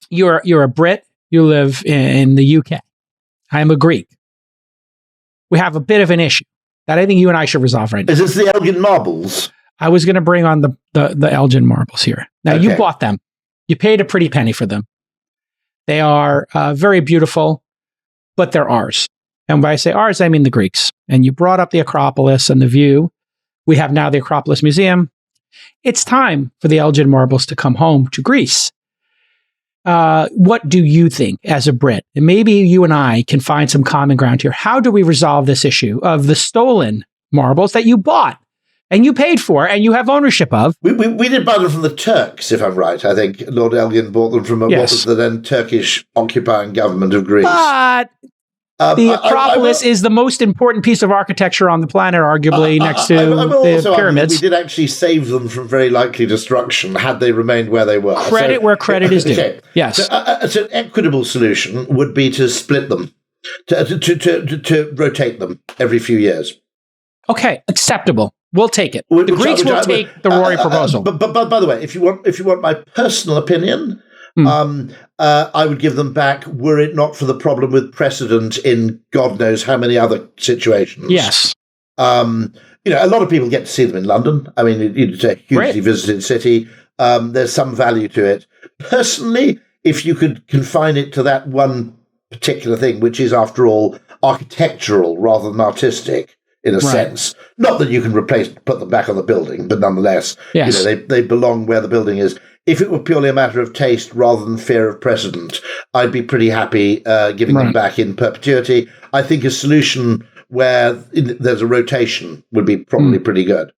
You're a Brit. You live in the UK. I am a Greek. We have a bit of an issue that I think you and I should resolve right now. Is this the Elgin Marbles? I was going to bring on the Elgin Marbles here. Now, you bought them. You paid a pretty penny for them. They are very beautiful, but they're ours. And when I say ours, I mean the Greeks. And you brought up the Acropolis and the view. We have now the Acropolis Museum. It's time for the Elgin Marbles to come home to Greece. What do you think as a Brit? And maybe you and I can find some common ground here. How do we resolve this issue of the stolen marbles that you bought and you paid for and you have ownership of? We did buy them from the Turks, if I'm right. I think Lord Elgin bought them from what was the then Turkish occupying government of Greece. But the Acropolis is the most important piece of architecture on the planet, arguably, next to the pyramids. We did actually save them from very likely destruction had they remained where they were. Credit where credit is due. Okay. Yes. So an equitable solution would be to split them, to rotate them every few years. Okay, acceptable. We'll take it. The Greeks will take the Rory proposal. But by the way, if you want my personal opinion, I would give them back were it not for the problem with precedent in God knows how many other situations. Yes. A lot of people get to see them in London. I mean, it's a hugely visited city. There's some value to it. Personally, if you could confine it to that one particular thing, which is, after all, architectural rather than artistic, in a sense. Not that you can put them back on the building, but nonetheless, they belong where the building is. If it were purely a matter of taste rather than fear of precedent, I'd be pretty happy giving them back in perpetuity. I think a solution where there's a rotation would be probably pretty good.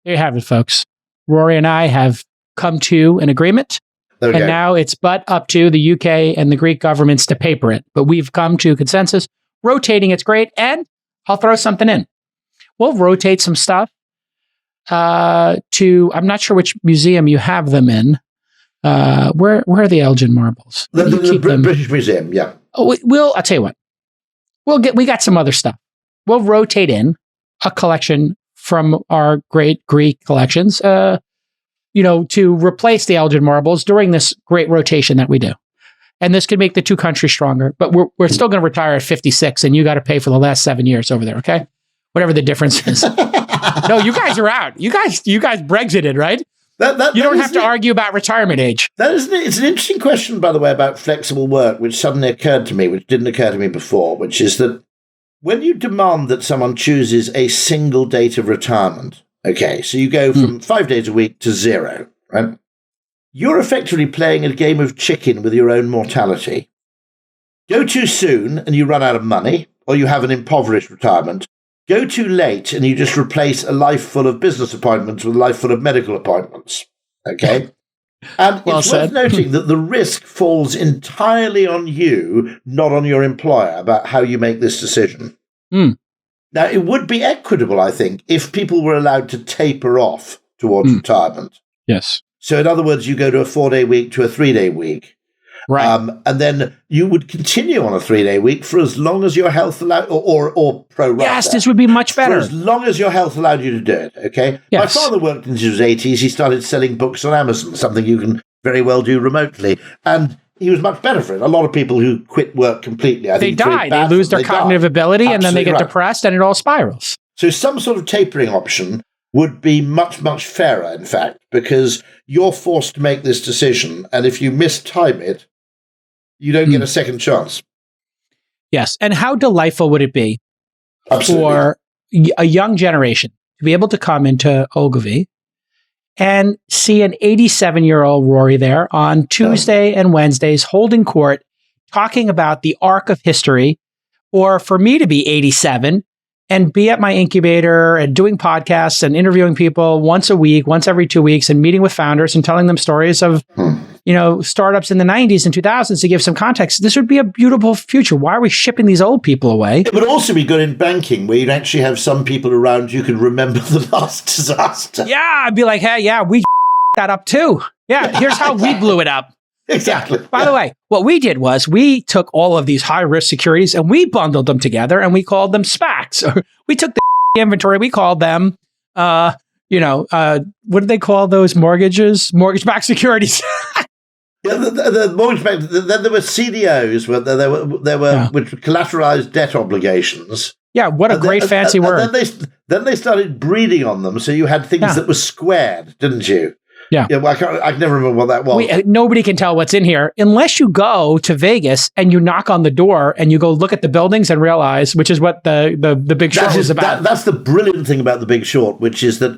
There you have it, folks. Rory and I have come to an agreement, and now it's up to the UK and the Greek governments to paper it. But we've come to consensus. Rotating it's great, and I'll throw something in. We'll rotate some stuff to, I'm not sure which museum you have them in. Where are the Elgin Marbles? The British Museum, yeah. Oh, I'll tell you what. We got some other stuff. We'll rotate in a collection from our great Greek collections, to replace the Elgin Marbles during this great rotation that we do. And this could make the two countries stronger, but we're still going to retire at 56, and you got to pay for the last 7 years over there, okay? Whatever the difference is. No, you guys are out. You guys Brexited, right? You don't have to argue about retirement age. It's an interesting question, by the way, about flexible work, which suddenly occurred to me, which didn't occur to me before, which is that when you demand that someone chooses a single date of retirement, okay, so you go from 5 days a week to 0, right? You're effectively playing a game of chicken with your own mortality. Go too soon and you run out of money, or you have an impoverished retirement. Go too late and you just replace a life full of business appointments with a life full of medical appointments. Okay? And it's worth noting that the risk falls entirely on you, not on your employer, about how you make this decision. Now, it would be equitable, I think, if people were allowed to taper off towards retirement. Yes. So, in other words, you go to a 4-day week to a 3-day week. Right. And then you would continue on a 3-day week for as long as your health allowed, or pro rata. Yes, this would be much better. For as long as your health allowed you to do it, okay? Yes. My father worked into his 80s. He started selling books on Amazon, something you can very well do remotely. And he was much better for it. A lot of people who quit work completely, I think, they die. They lose their cognitive ability, and then they get depressed, and it all spirals. So some sort of tapering option would be much, much fairer, in fact, because you're forced to make this decision, and if you mistime it, you don't get a second chance. Yes, and how delightful would it be for a young generation to be able to come into Ogilvy and see an 87-year-old Rory there on Tuesday and Wednesdays holding court, talking about the arc of history, or for me to be 87 and be at my incubator and doing podcasts and interviewing people once a week, once every 2 weeks, and meeting with founders and telling them stories of startups in the 90s and 2000s to give some context. This would be a beautiful future. Why are we shipping these old people away? It would also be good in banking, where you'd actually have some people around you can remember the last disaster. Yeah, I'd be like, hey, yeah, we that up too. Yeah, here's how we blew it up. Exactly. Yeah. By the way, what we did was we took all of these high-risk securities and we bundled them together and we called them SPACs. We took the inventory, we called them, what do they call those mortgages? Mortgage-backed securities. Yeah, the mortgage bank. Then there were CDOs, where there were which were collateralized debt obligations. Yeah, what a great fancy word. Then they started breeding on them, so you had things that were squared, didn't you? Yeah. Well, I can never remember what that was. Nobody can tell what's in here unless you go to Vegas and you knock on the door and you go look at the buildings and realize, which is what the Big Short is about. That's the brilliant thing about the Big Short, which is that,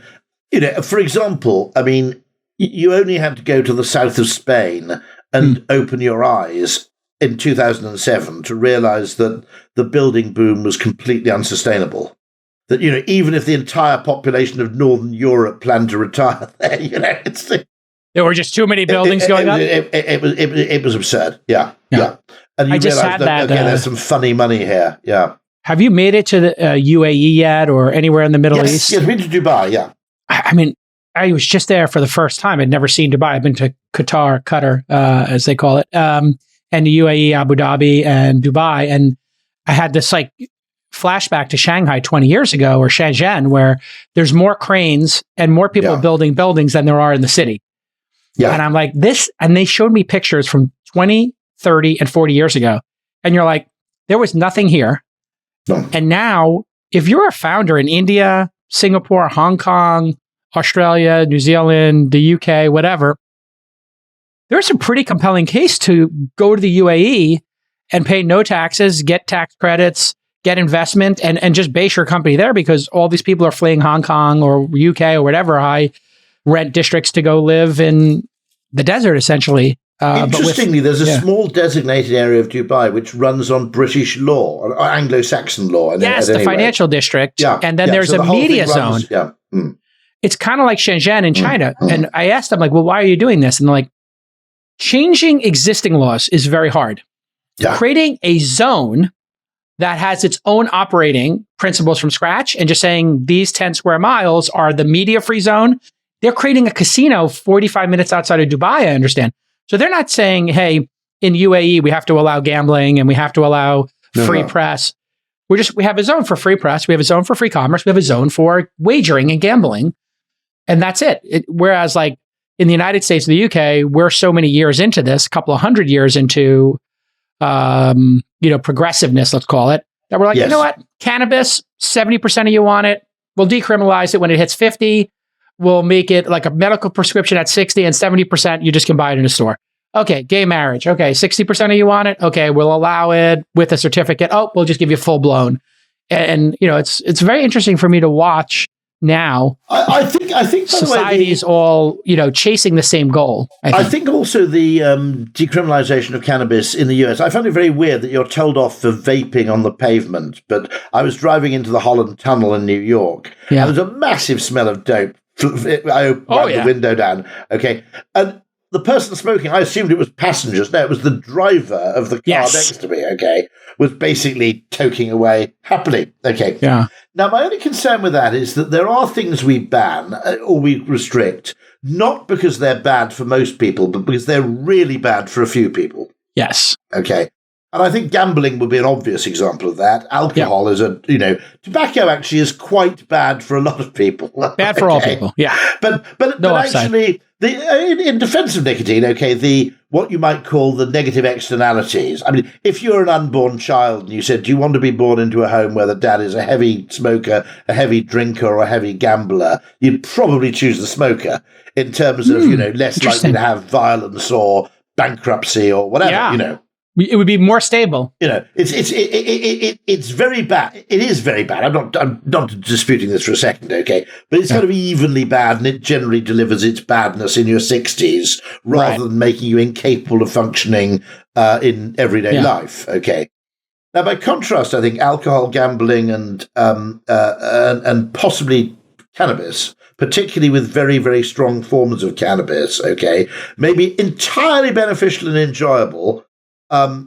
for example, I mean, you only had to go to the south of Spain and open your eyes in 2007 to realize that the building boom was completely unsustainable. That, even if the entire population of Northern Europe planned to retire there, there were just too many buildings going up. It was absurd. Yeah. And you realize that there's some funny money here. Yeah. Have you made it to the UAE yet, or anywhere in the Middle East? Yes, I've been to Dubai. Yeah. I mean, I was just there for the first time. I'd never seen Dubai. I've been to Qatar, as they call it, and the UAE, Abu Dhabi, and Dubai, and I had this flashback to Shanghai 20 years ago, or Shenzhen, where there's more cranes and more people building buildings than there are in the city. Yeah. And I'm like, this, and they showed me pictures from 20, 30, and 40 years ago. And you're like, there was nothing here. No. And now if you're a founder in India, Singapore, Hong Kong, Australia, New Zealand, the UK, whatever, there's a pretty compelling case to go to the UAE and pay no taxes, get tax credits, get investment, and just base your company there, because all these people are fleeing Hong Kong or UK or whatever high rent districts to go live in the desert, essentially. Interestingly, there's a small designated area of Dubai which runs on British law, or Anglo-Saxon law. Yes, the financial district. Yeah, and then there's a media zone. Yeah. It's kind of like Shenzhen in China. And I asked them, like, well, why are you doing this? And they're like, changing existing laws is very hard. Yeah. Creating a zone that has its own operating principles from scratch and just saying these 10 square miles are the media-free zone. They're creating a casino 45 minutes outside of Dubai, I understand. So they're not saying, hey, in UAE, we have to allow gambling and we have to allow free press. We have a zone for free press. We have a zone for free commerce. We have a zone for wagering and gambling. And that's it. Whereas like in the United States and the UK, we're so many years into this, a couple of 100 years into, progressiveness, let's call it, that we're like, you know what? Cannabis, 70% of you want it. We'll decriminalize it when it hits 50. We'll make it like a medical prescription at 60, and 70% you just can buy it in a store. Okay, gay marriage. Okay, 60% of you want it. Okay, we'll allow it with a certificate. Oh, we'll just give you full blown. And it's very interesting for me to watch now. I think society's all chasing the same goal. I think also the decriminalization of cannabis in the US. I found it very weird that you're told off for vaping on the pavement. But I was driving into the Holland Tunnel in New York, and there was a massive smell of dope. I wound the window down. Okay, and the person smoking, I assumed it was passengers. No, it was the driver of the car next to me. Okay, was basically toking away happily. Okay. Yeah. Now, my only concern with that is that there are things we ban or we restrict, not because they're bad for most people, but because they're really bad for a few people. Yes. Okay. And I think gambling would be an obvious example of that. Alcohol is tobacco actually is quite bad for a lot of people. Bad for all people, yeah. But actually, in defense of nicotine, what you might call the negative externalities. I mean, if you're an unborn child and you said, do you want to be born into a home where the dad is a heavy smoker, a heavy drinker, or a heavy gambler, you'd probably choose the smoker in terms of, less likely to have violence or bankruptcy or whatever, It would be more stable. It's very bad. It is very bad. I'm not disputing this for a second, okay? But it's kind of evenly bad, and it generally delivers its badness in your 60s rather than making you incapable of functioning in everyday life, okay? Now, by contrast, I think alcohol, gambling, and possibly cannabis, particularly with very, very strong forms of cannabis, okay, may be entirely beneficial and enjoyable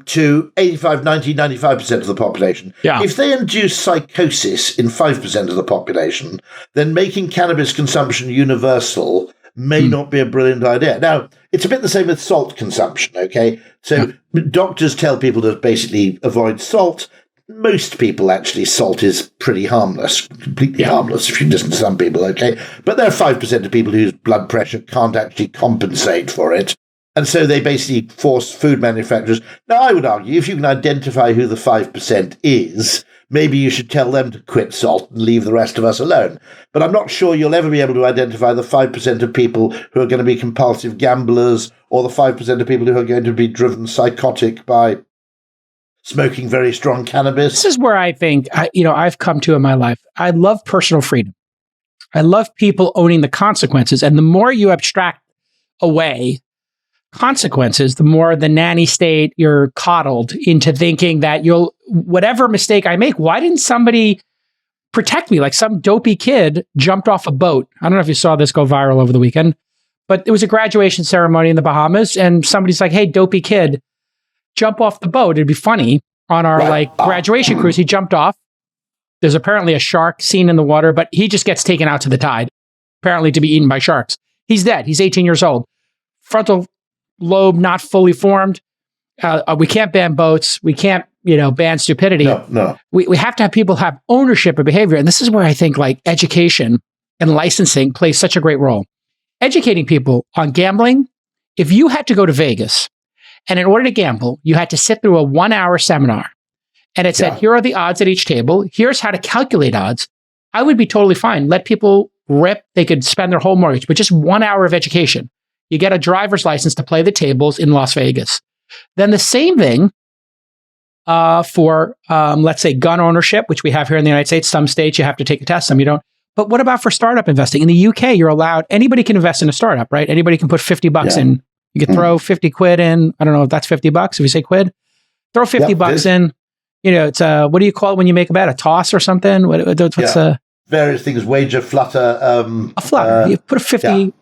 to 85, 90, 95% of the population. Yeah. If they induce psychosis in 5% of the population, then making cannabis consumption universal may not be a brilliant idea. Now, it's a bit the same with salt consumption, okay? So doctors tell people to basically avoid salt. Most people, actually, salt is pretty harmless, completely harmless if you listen to some people, okay? But there are 5% of people whose blood pressure can't actually compensate for it. And so they basically force food manufacturers. Now, I would argue, if you can identify who the 5% is, maybe you should tell them to quit salt and leave the rest of us alone. But I'm not sure you'll ever be able to identify the 5% of people who are going to be compulsive gamblers, or the 5% of people who are going to be driven psychotic by smoking very strong cannabis. This is where I think, I've come to in my life. I love personal freedom. I love people owning the consequences. And the more you abstract away consequences, the more the nanny state you're coddled into thinking that whatever mistake I make, why didn't somebody protect me? Like some dopey kid jumped off a boat. I don't know if you saw this go viral over the weekend, but it was a graduation ceremony in the Bahamas, and somebody's like, hey, dopey kid, jump off the boat. It'd be funny. On our graduation cruise, he jumped off. There's apparently a shark seen in the water, but he just gets taken out to the tide, apparently to be eaten by sharks. He's dead. He's 18 years old. Frontal lobe not fully formed. We can't ban boats. We can't, ban stupidity. No. We have to have people have ownership of behavior. And this is where I think like education and licensing plays such a great role. Educating people on gambling. If you had to go to Vegas and in order to gamble, you had to sit through a 1-hour seminar and it said, here are the odds at each table. Here's how to calculate odds. I would be totally fine. Let people rip. They could spend their whole mortgage, but just 1 hour of education. You get a driver's license to play the tables in Las Vegas. Then the same thing for, let's say, gun ownership, which we have here in the United States. Some states you have to take a test, some you don't. But what about for startup investing? In the UK, you're allowed, anybody can invest in a startup, right? Anybody can put 50 bucks in. You can throw 50 quid in. I don't know if that's 50 bucks. If you say quid, throw 50 bucks in. It's what do you call it when you make a bet? A toss or something? What's various things, wager, flutter. A flutter. You put a 50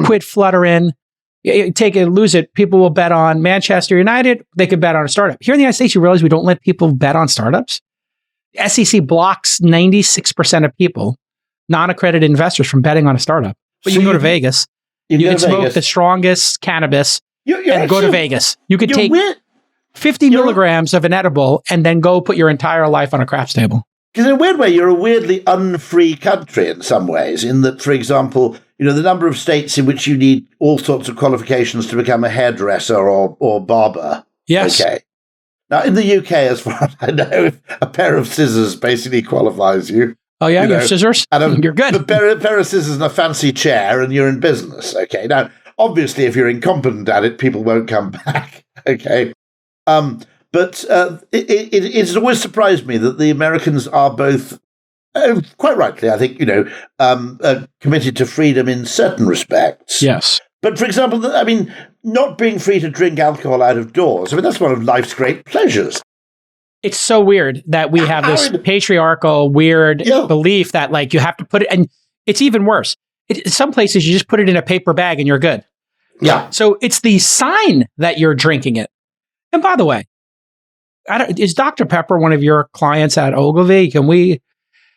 quid flutter in. You take it, lose it. People will bet on Manchester United. They could bet on a startup. Here in the United States, you realize we don't let people bet on startups. SEC blocks 96% of people, non-accredited investors, from betting on a startup. But you can go to Vegas. You can smoke the strongest cannabis and go to Vegas. You could take 50 milligrams of an edible and then go put your entire life on a craps table. Because in a weird way, you're a weirdly unfree country in some ways, in that, for example, the number of states in which you need all sorts of qualifications to become a hairdresser or barber. Yes. Okay. Now, in the UK, as far as I know, a pair of scissors basically qualifies you. Oh, yeah? You have scissors? You're good. A pair of scissors and a fancy chair, and you're in business. Okay. Now, obviously, if you're incompetent at it, people won't come back. Okay. But it's always surprised me that the Americans are both, quite rightly, I think, committed to freedom in certain respects. Yes. But, for example, not being free to drink alcohol out of doors, that's one of life's great pleasures. It's so weird that we have this patriarchal, weird belief that, you have to put it, and it's even worse. Some places, you just put it in a paper bag and you're good. Yeah. So it's the sign that you're drinking it. And by the way, is Dr. Pepper one of your clients at Ogilvy? Can we?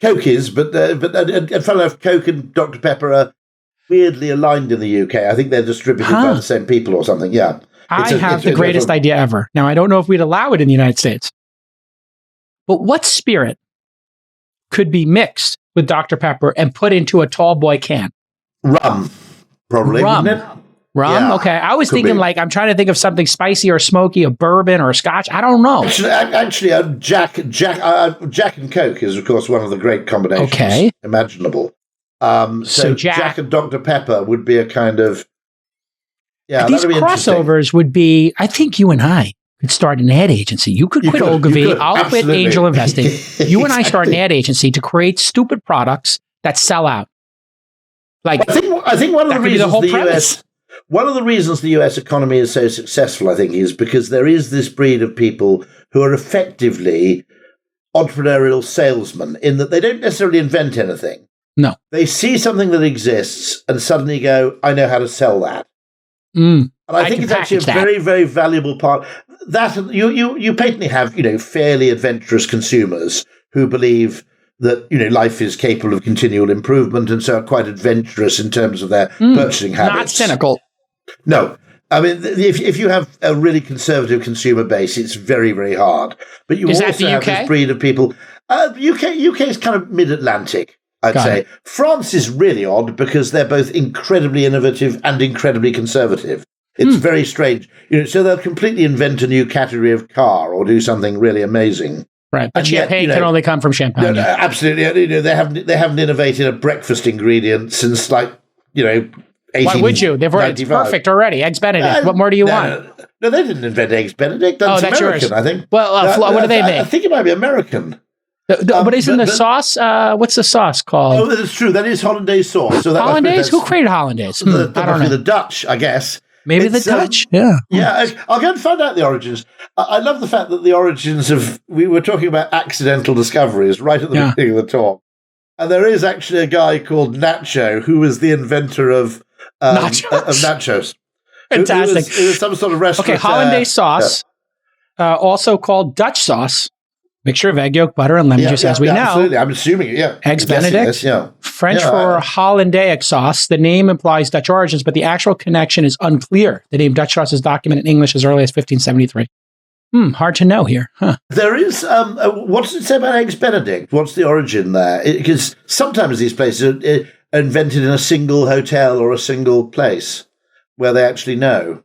Coke is, but funny enough, Coke and Dr. Pepper are weirdly aligned in the UK. I think they're distributed by the same people or something. Yeah. I have the greatest idea ever. Now, I don't know if we'd allow it in the United States, but what spirit could be mixed with Dr. Pepper and put into a tall boy can? Rum, probably. Rum. Wouldn't it? Rum? Yeah, okay. I was thinking I'm trying to think of something spicy or smoky, a bourbon or a scotch. I don't know. Actually, Jack and Coke is, of course, one of the great combinations imaginable. So Jack and Dr. Pepper would be a kind of... Yeah, these crossovers would be, I think you and I could start an ad agency. You could quit Ogilvy. I'll quit angel investing. You and I start an ad agency to create stupid products that sell out. I think one of the reasons one of the reasons the US economy is so successful, I think, is because there is this breed of people who are effectively entrepreneurial salesmen, in that they don't necessarily invent anything. No. They see something that exists and suddenly go, I know how to sell that. And I think it's actually a very, very valuable part. That you patently have, fairly adventurous consumers who believe that, life is capable of continual improvement and so are quite adventurous in terms of their purchasing habits. Not cynical. No. If you have a really conservative consumer base, it's very, very hard. But you also have this breed of people. UK is kind of mid-Atlantic, I'd say. France is really odd because they're both incredibly innovative and incredibly conservative. It's very strange. So they'll completely invent a new category of car or do something really amazing. Right, but champagne can only come from champagne. No, absolutely. They haven't innovated a breakfast ingredient since 1895. Why would you? It's perfect already. Eggs Benedict. What more do you want? No, they didn't invent Eggs Benedict. That's American, yours. I think. Well, what do they make? I think it might be American. But isn't the sauce? What's the sauce called? Oh, that's true. That is hollandaise sauce. So hollandaise? Who created hollandaise? I don't know. The Dutch, I guess. Maybe the Dutch? Yeah. Yeah, I'll go and find out the origins. I love the fact that the origins we were talking about accidental discoveries right at the beginning of the talk. And there is actually a guy called Nacho who was the inventor of nachos. Fantastic. It was some sort of restaurant. Okay, hollandaise sauce, also called Dutch sauce. Mixture of egg yolk, butter, and lemon juice, as we know. Absolutely. I'm assuming it, yeah. Eggs Benedict. French for hollandaise sauce. The name implies Dutch origins, but the actual connection is unclear. The name Dutch sauce is documented in English as early as 1573. Hard to know here. Huh. There is, what does it say about Eggs Benedict? What's the origin there? Because sometimes these places are invented in a single hotel or a single place where they actually know.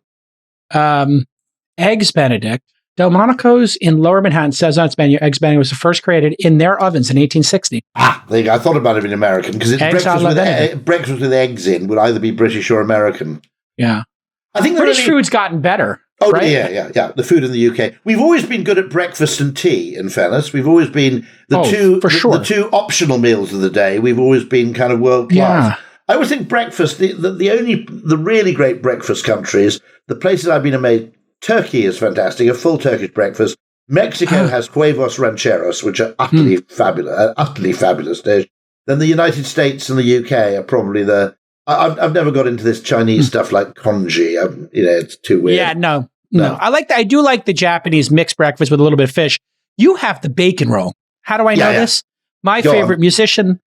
Eggs Benedict Delmonico's in Lower Manhattan says on its menu, eggs Benedict was first created in their ovens in 1860. There you go. I thought it might have been American because it's breakfast with eggs in would either be British or American. Yeah. I think British food's gotten better. Oh, right? yeah. The food in the UK. We've always been good at breakfast and tea, in fairness. We've always been the two optional meals of the day. We've always been kind of world class. Yeah. I always think breakfast, the really great breakfast countries, the places I've been amazed, Turkey is fantastic, a full Turkish breakfast. Mexico has huevos rancheros, which are utterly fabulous dish. Then the United States and the UK are probably I've never got into this Chinese stuff like congee. It's too weird. Yeah, no. I like that. I do like the Japanese mixed breakfast with a little bit of fish. You have the bacon roll. How do I know this? My favorite musician,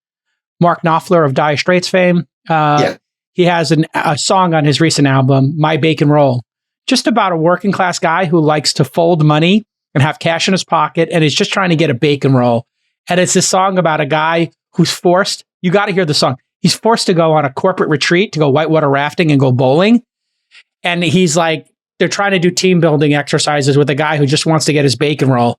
Mark Knopfler of Dire Straits fame, he has a song on his recent album, My Bacon Roll, just about a working class guy who likes to fold money and have cash in his pocket and is just trying to get a bacon roll. And it's a song about a guy who's forced, you got to hear the song. He's forced to go on a corporate retreat to go whitewater rafting and go bowling. And he's like, they're trying to do team building exercises with a guy who just wants to get his bacon roll.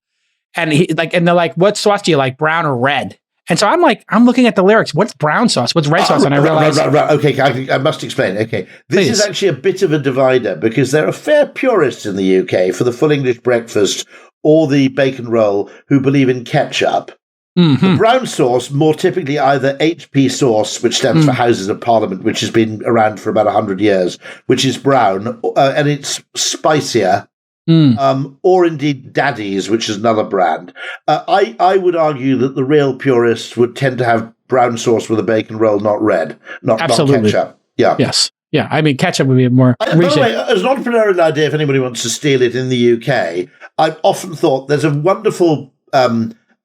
And they're like, what sauce do you like, brown or red? And so I'm looking at the lyrics. What's brown sauce? What's red sauce? And I realize... Right. Okay, I must explain. Okay, this is actually a bit of a divider because there are fair purists in the UK for the full English breakfast or the bacon roll who believe in ketchup. The brown sauce, more typically either HP sauce, which stands for Houses of Parliament, which has been around for about 100 years, which is brown, and it's spicier, or indeed Daddy's, which is another brand. I would argue that the real purists would tend to have brown sauce with a bacon roll, not red, not ketchup. Yeah. Yes. Yeah. I mean, ketchup would be more... By the way, as an entrepreneurial idea, if anybody wants to steal it in the UK, I've often thought there's a wonderful...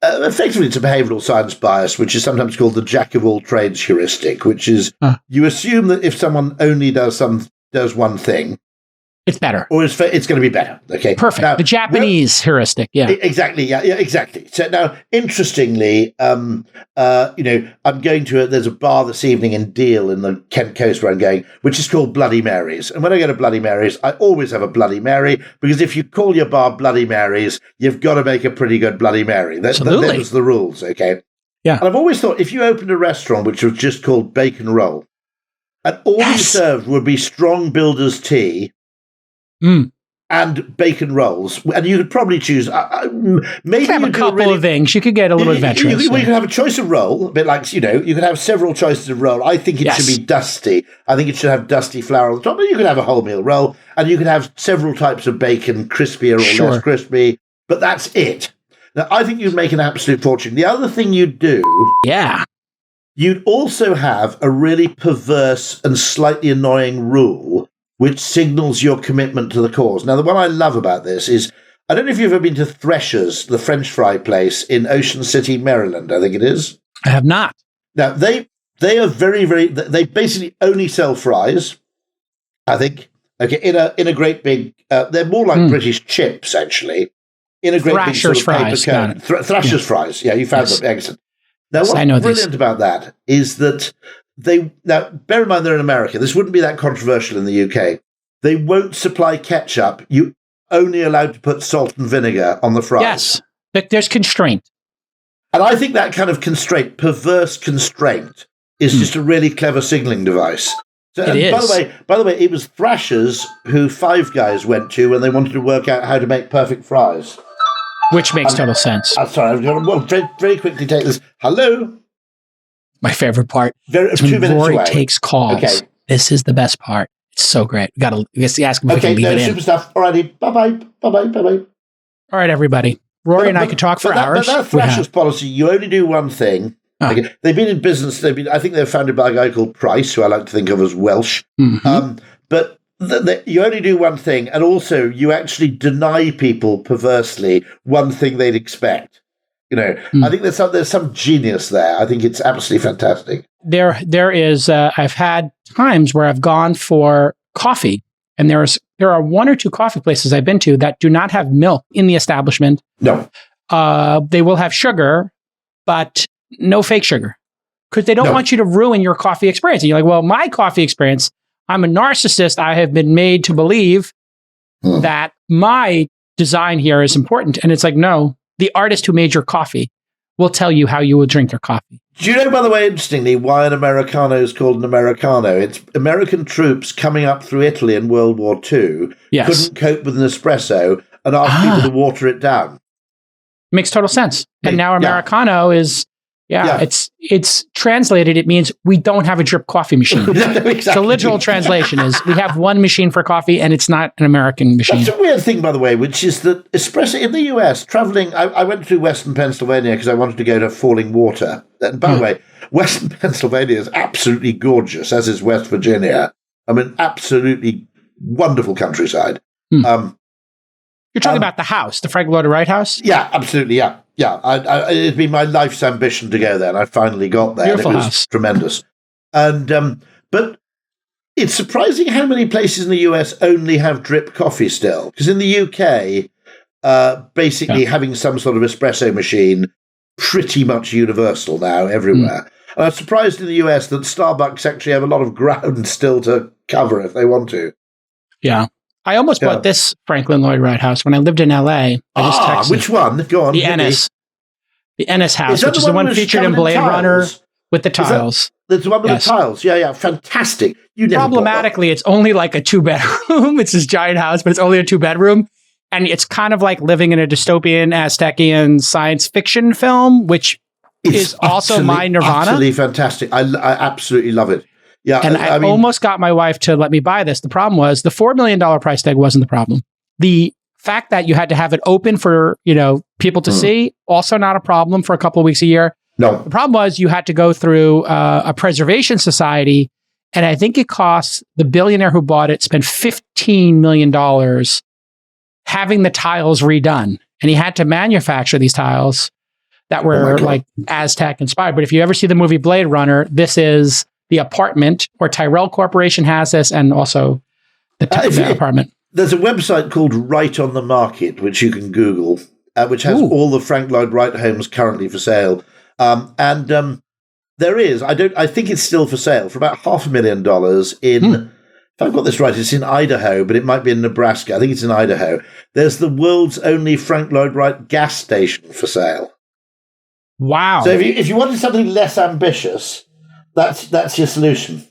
effectively, it's a behavioral science bias, which is sometimes called the jack of all trades heuristic, which is you assume that if someone only does one thing, it's better, or it's going to be better. Okay, perfect. Now, the Japanese heuristic, exactly, exactly. So now, interestingly, I'm going to there's a bar this evening in Deal in the Kent coast where I'm going, which is called Bloody Mary's. And when I go to Bloody Mary's, I always have a Bloody Mary because if you call your bar Bloody Mary's, you've got to make a pretty good Bloody Mary. Absolutely, that was the rules. Okay, yeah. And I've always thought if you opened a restaurant which was just called Bacon Roll, and all you served would be strong builder's tea. And bacon rolls, and you could probably choose. Maybe you have a couple of things. You could get a little adventurous. You could have a choice of roll, a bit like you could have several choices of roll. I think it should be dusty. I think it should have dusty flour on the top. But you could have a wholemeal roll, and you could have several types of bacon, crispier or less crispy. But that's it. Now, I think you'd make an absolute fortune. The other thing you'd do, you'd also have a really perverse and slightly annoying rule, which signals your commitment to the cause. Now, the one I love about this is, I don't know if you've ever been to Thresher's, the French fry place in Ocean City, Maryland, I think it is. I have not. Now, they are very, very, they basically only sell fries, I think, okay, in a great big, they're more like British chips, actually, in a great Thrasher's big sort of paper cone. Thrasher's fries, you found them, excellent. Now, what's brilliant about that is that now, bear in mind they're in America. This wouldn't be that controversial in the UK. They won't supply ketchup. You're only allowed to put salt and vinegar on the fries. Yes, there's constraint. And I think that kind of constraint, perverse constraint, is just a really clever signaling device. So, it is. By the way, it was Thrasher's who Five Guys went to when they wanted to work out how to make perfect fries. Which makes total sense. I'm sorry, I'm going to very quickly take this. Hello? My favorite part is 2 when minutes Rory away. takes calls. Okay. This is the best part. It's so great. We got to ask him if we can leave it in. Super stuff. Alrighty. Bye-bye. All right, everybody. Rory and I could talk for hours. But that Thrasher's policy, you only do one thing. Okay. They've been in business. I think they're founded by a guy called Price, who I like to think of as Welsh. But you only do one thing, and also you actually deny people perversely one thing they'd expect. I think there's some genius there. I think it's absolutely fantastic. There is. I've had times where I've gone for coffee, and there are one or two coffee places I've been to that do not have milk in the establishment. No, they will have sugar, but no fake sugar, because they don't want you to ruin your coffee experience. And you're like, well, my coffee experience, I'm a narcissist. I have been made to believe that my design here is important. And it's like, no, the artist who made your coffee will tell you how you will drink your coffee. Do you know, by the way, interestingly, why an Americano is called an Americano? It's American troops coming up through Italy in World War II couldn't cope with an espresso and asked people to water it down. Makes total sense. And now Americano is, it's translated. It means we don't have a drip coffee machine. Exactly. The literal translation is we have one machine for coffee and it's not an American machine. That's a weird thing, by the way, which is that espresso in the US, traveling, I went through Western Pennsylvania because I wanted to go to Falling Water. And by the way, Western Pennsylvania is absolutely gorgeous, as is West Virginia. I mean, absolutely wonderful countryside. You're talking about the house, the Frank Lloyd Wright house? Yeah, absolutely, yeah. It'd been my life's ambition to go there, and I finally got there. Beautiful and it was house. Tremendous. And but it's surprising how many places in the US only have drip coffee still. Because in the UK, basically having some sort of espresso machine, pretty much universal now everywhere. And I'm surprised in the US that Starbucks actually have a lot of ground still to cover if they want to. Yeah. I almost bought this Franklin Lloyd Wright house when I lived in LA. Which one? Go on. The Ennis. The Ennis house, which is the one featured in Blade Runner with the tiles. That's the one with the tiles. Yeah. Fantastic. Problematically, it's only like a 2-bedroom. It's this giant house, but it's only a 2-bedroom. And it's kind of like living in a dystopian, Aztecian science fiction film, which is also my nirvana. Absolutely fantastic. I absolutely love it. Yeah, and I mean, almost got my wife to let me buy this. The problem was the $4 million price tag wasn't the problem. The fact that you had to have it open for, people to see, also not a problem for a couple of weeks a year. No. The problem was you had to go through a preservation society, and I think it cost the billionaire who bought it spent $15 million having the tiles redone. And he had to manufacture these tiles that were like Aztec inspired. But if you ever see the movie Blade Runner, this is the apartment, or Tyrell Corporation has this, and also the apartment. There's a website called Right on the Market, which you can Google, which has all the Frank Lloyd Wright homes currently for sale. And there is, I think it's still for sale for about $500,000 in, if I've got this right, it's in Idaho, but it might be in Nebraska. I think it's in Idaho. There's the world's only Frank Lloyd Wright gas station for sale. Wow. So if you wanted something less ambitious, that's your solution.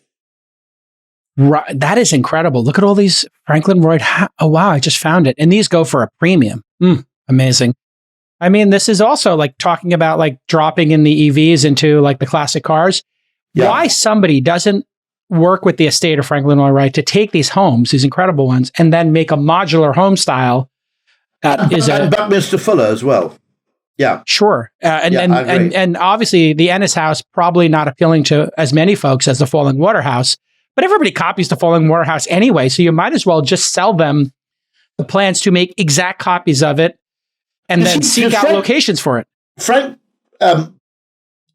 Right. That is incredible. Look at all these Franklin Lloyd. Oh, wow. I just found it. And these go for a premium. Amazing. I mean, this is also like talking about like dropping in the EVs into like the classic cars. Yeah. Why somebody doesn't work with the estate of Franklin Lloyd Wright to take these homes, these incredible ones, and then make a modular home style. And Buckminster Fuller as well. Yeah, sure. And obviously the Ennis house, probably not appealing to as many folks as the Falling Water house, but everybody copies the Falling Water house anyway. So you might as well just sell them the plans to make exact copies of it and then seek out locations for it. Frank,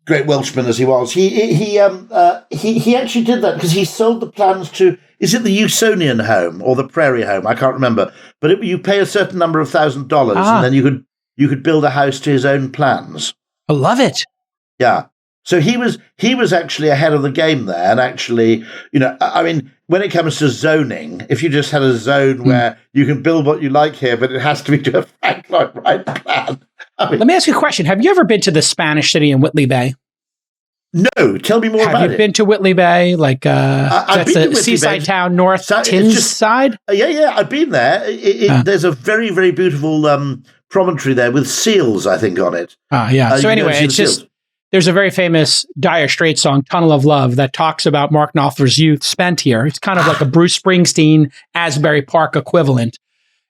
great Welshman as he was, he actually did that because he sold the plans to, is it the Usonian home or the Prairie home? I can't remember. But you pay a certain number of $1,000 and then you could build a house to his own plans. I love it. Yeah. So he was actually ahead of the game there. And actually, I mean, when it comes to zoning, if you just had a zone where you can build what you like here, but it has to be to a Frank Lloyd Wright plan. I mean, let me ask you a question. Have you ever been to the Spanish city in Whitley Bay? No. Tell me more about it. Have you been to Whitley Bay? Like, that's a seaside town, North Tyneside? Yeah. I've been there. There's a very, very beautiful promontory there with seals, I think, on it. So anyway, it's just, there's a very famous Dire Straits song, Tunnel of Love, that talks about Mark Knopfler's youth spent here. It's kind of like a Bruce Springsteen, Asbury Park equivalent.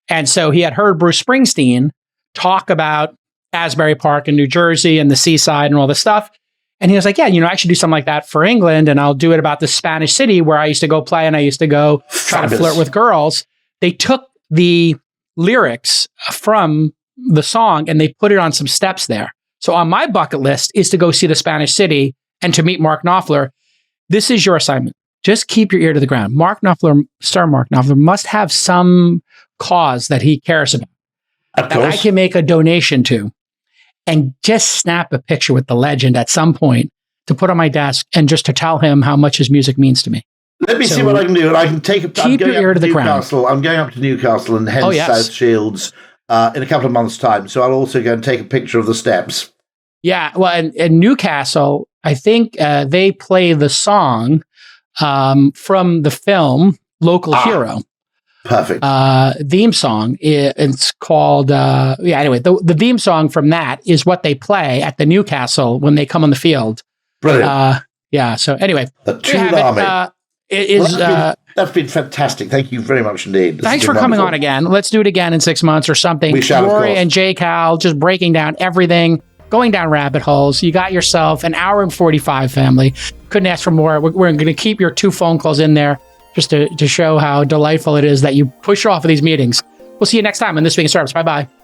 And so he had heard Bruce Springsteen talk about Asbury Park in New Jersey and the seaside and all this stuff. And he was like, yeah, I should do something like that for England. And I'll do it about the Spanish city where I used to go play and I used to go try to flirt with girls. They took the lyrics from the song and they put it on some steps there. So on my bucket list is to go see the Spanish city and to meet Mark Knopfler. This is your assignment. Just keep your ear to the ground. Sir Mark Knopfler must have some cause that he cares about. That I can make a donation to. And just snap a picture with the legend at some point to put on my desk and just to tell him how much his music means to me. Let me see what I can do. And I can take keep your ear to the ground. I'm going up to Newcastle and hence South Shields. in a couple of months' time. So I'll also go and take a picture of the steps. Yeah. Well, in Newcastle, I think they play the song from the film Local Hero. Perfect. Theme song. It's called, anyway, the theme song from that is what they play at the Newcastle when they come on the field. Brilliant. So anyway. The Tudor Army. That's been fantastic. Thank you very much indeed. Thanks for coming on again. Let's do it again in 6 months or something. We shall, Rory and J. Cal just breaking down everything, going down rabbit holes. You got yourself an hour and 45, family. Couldn't ask for more. We're going to keep your 2 phone calls in there just to show how delightful it is that you push off of these meetings. We'll see you next time on This Week in Startups. Bye-bye.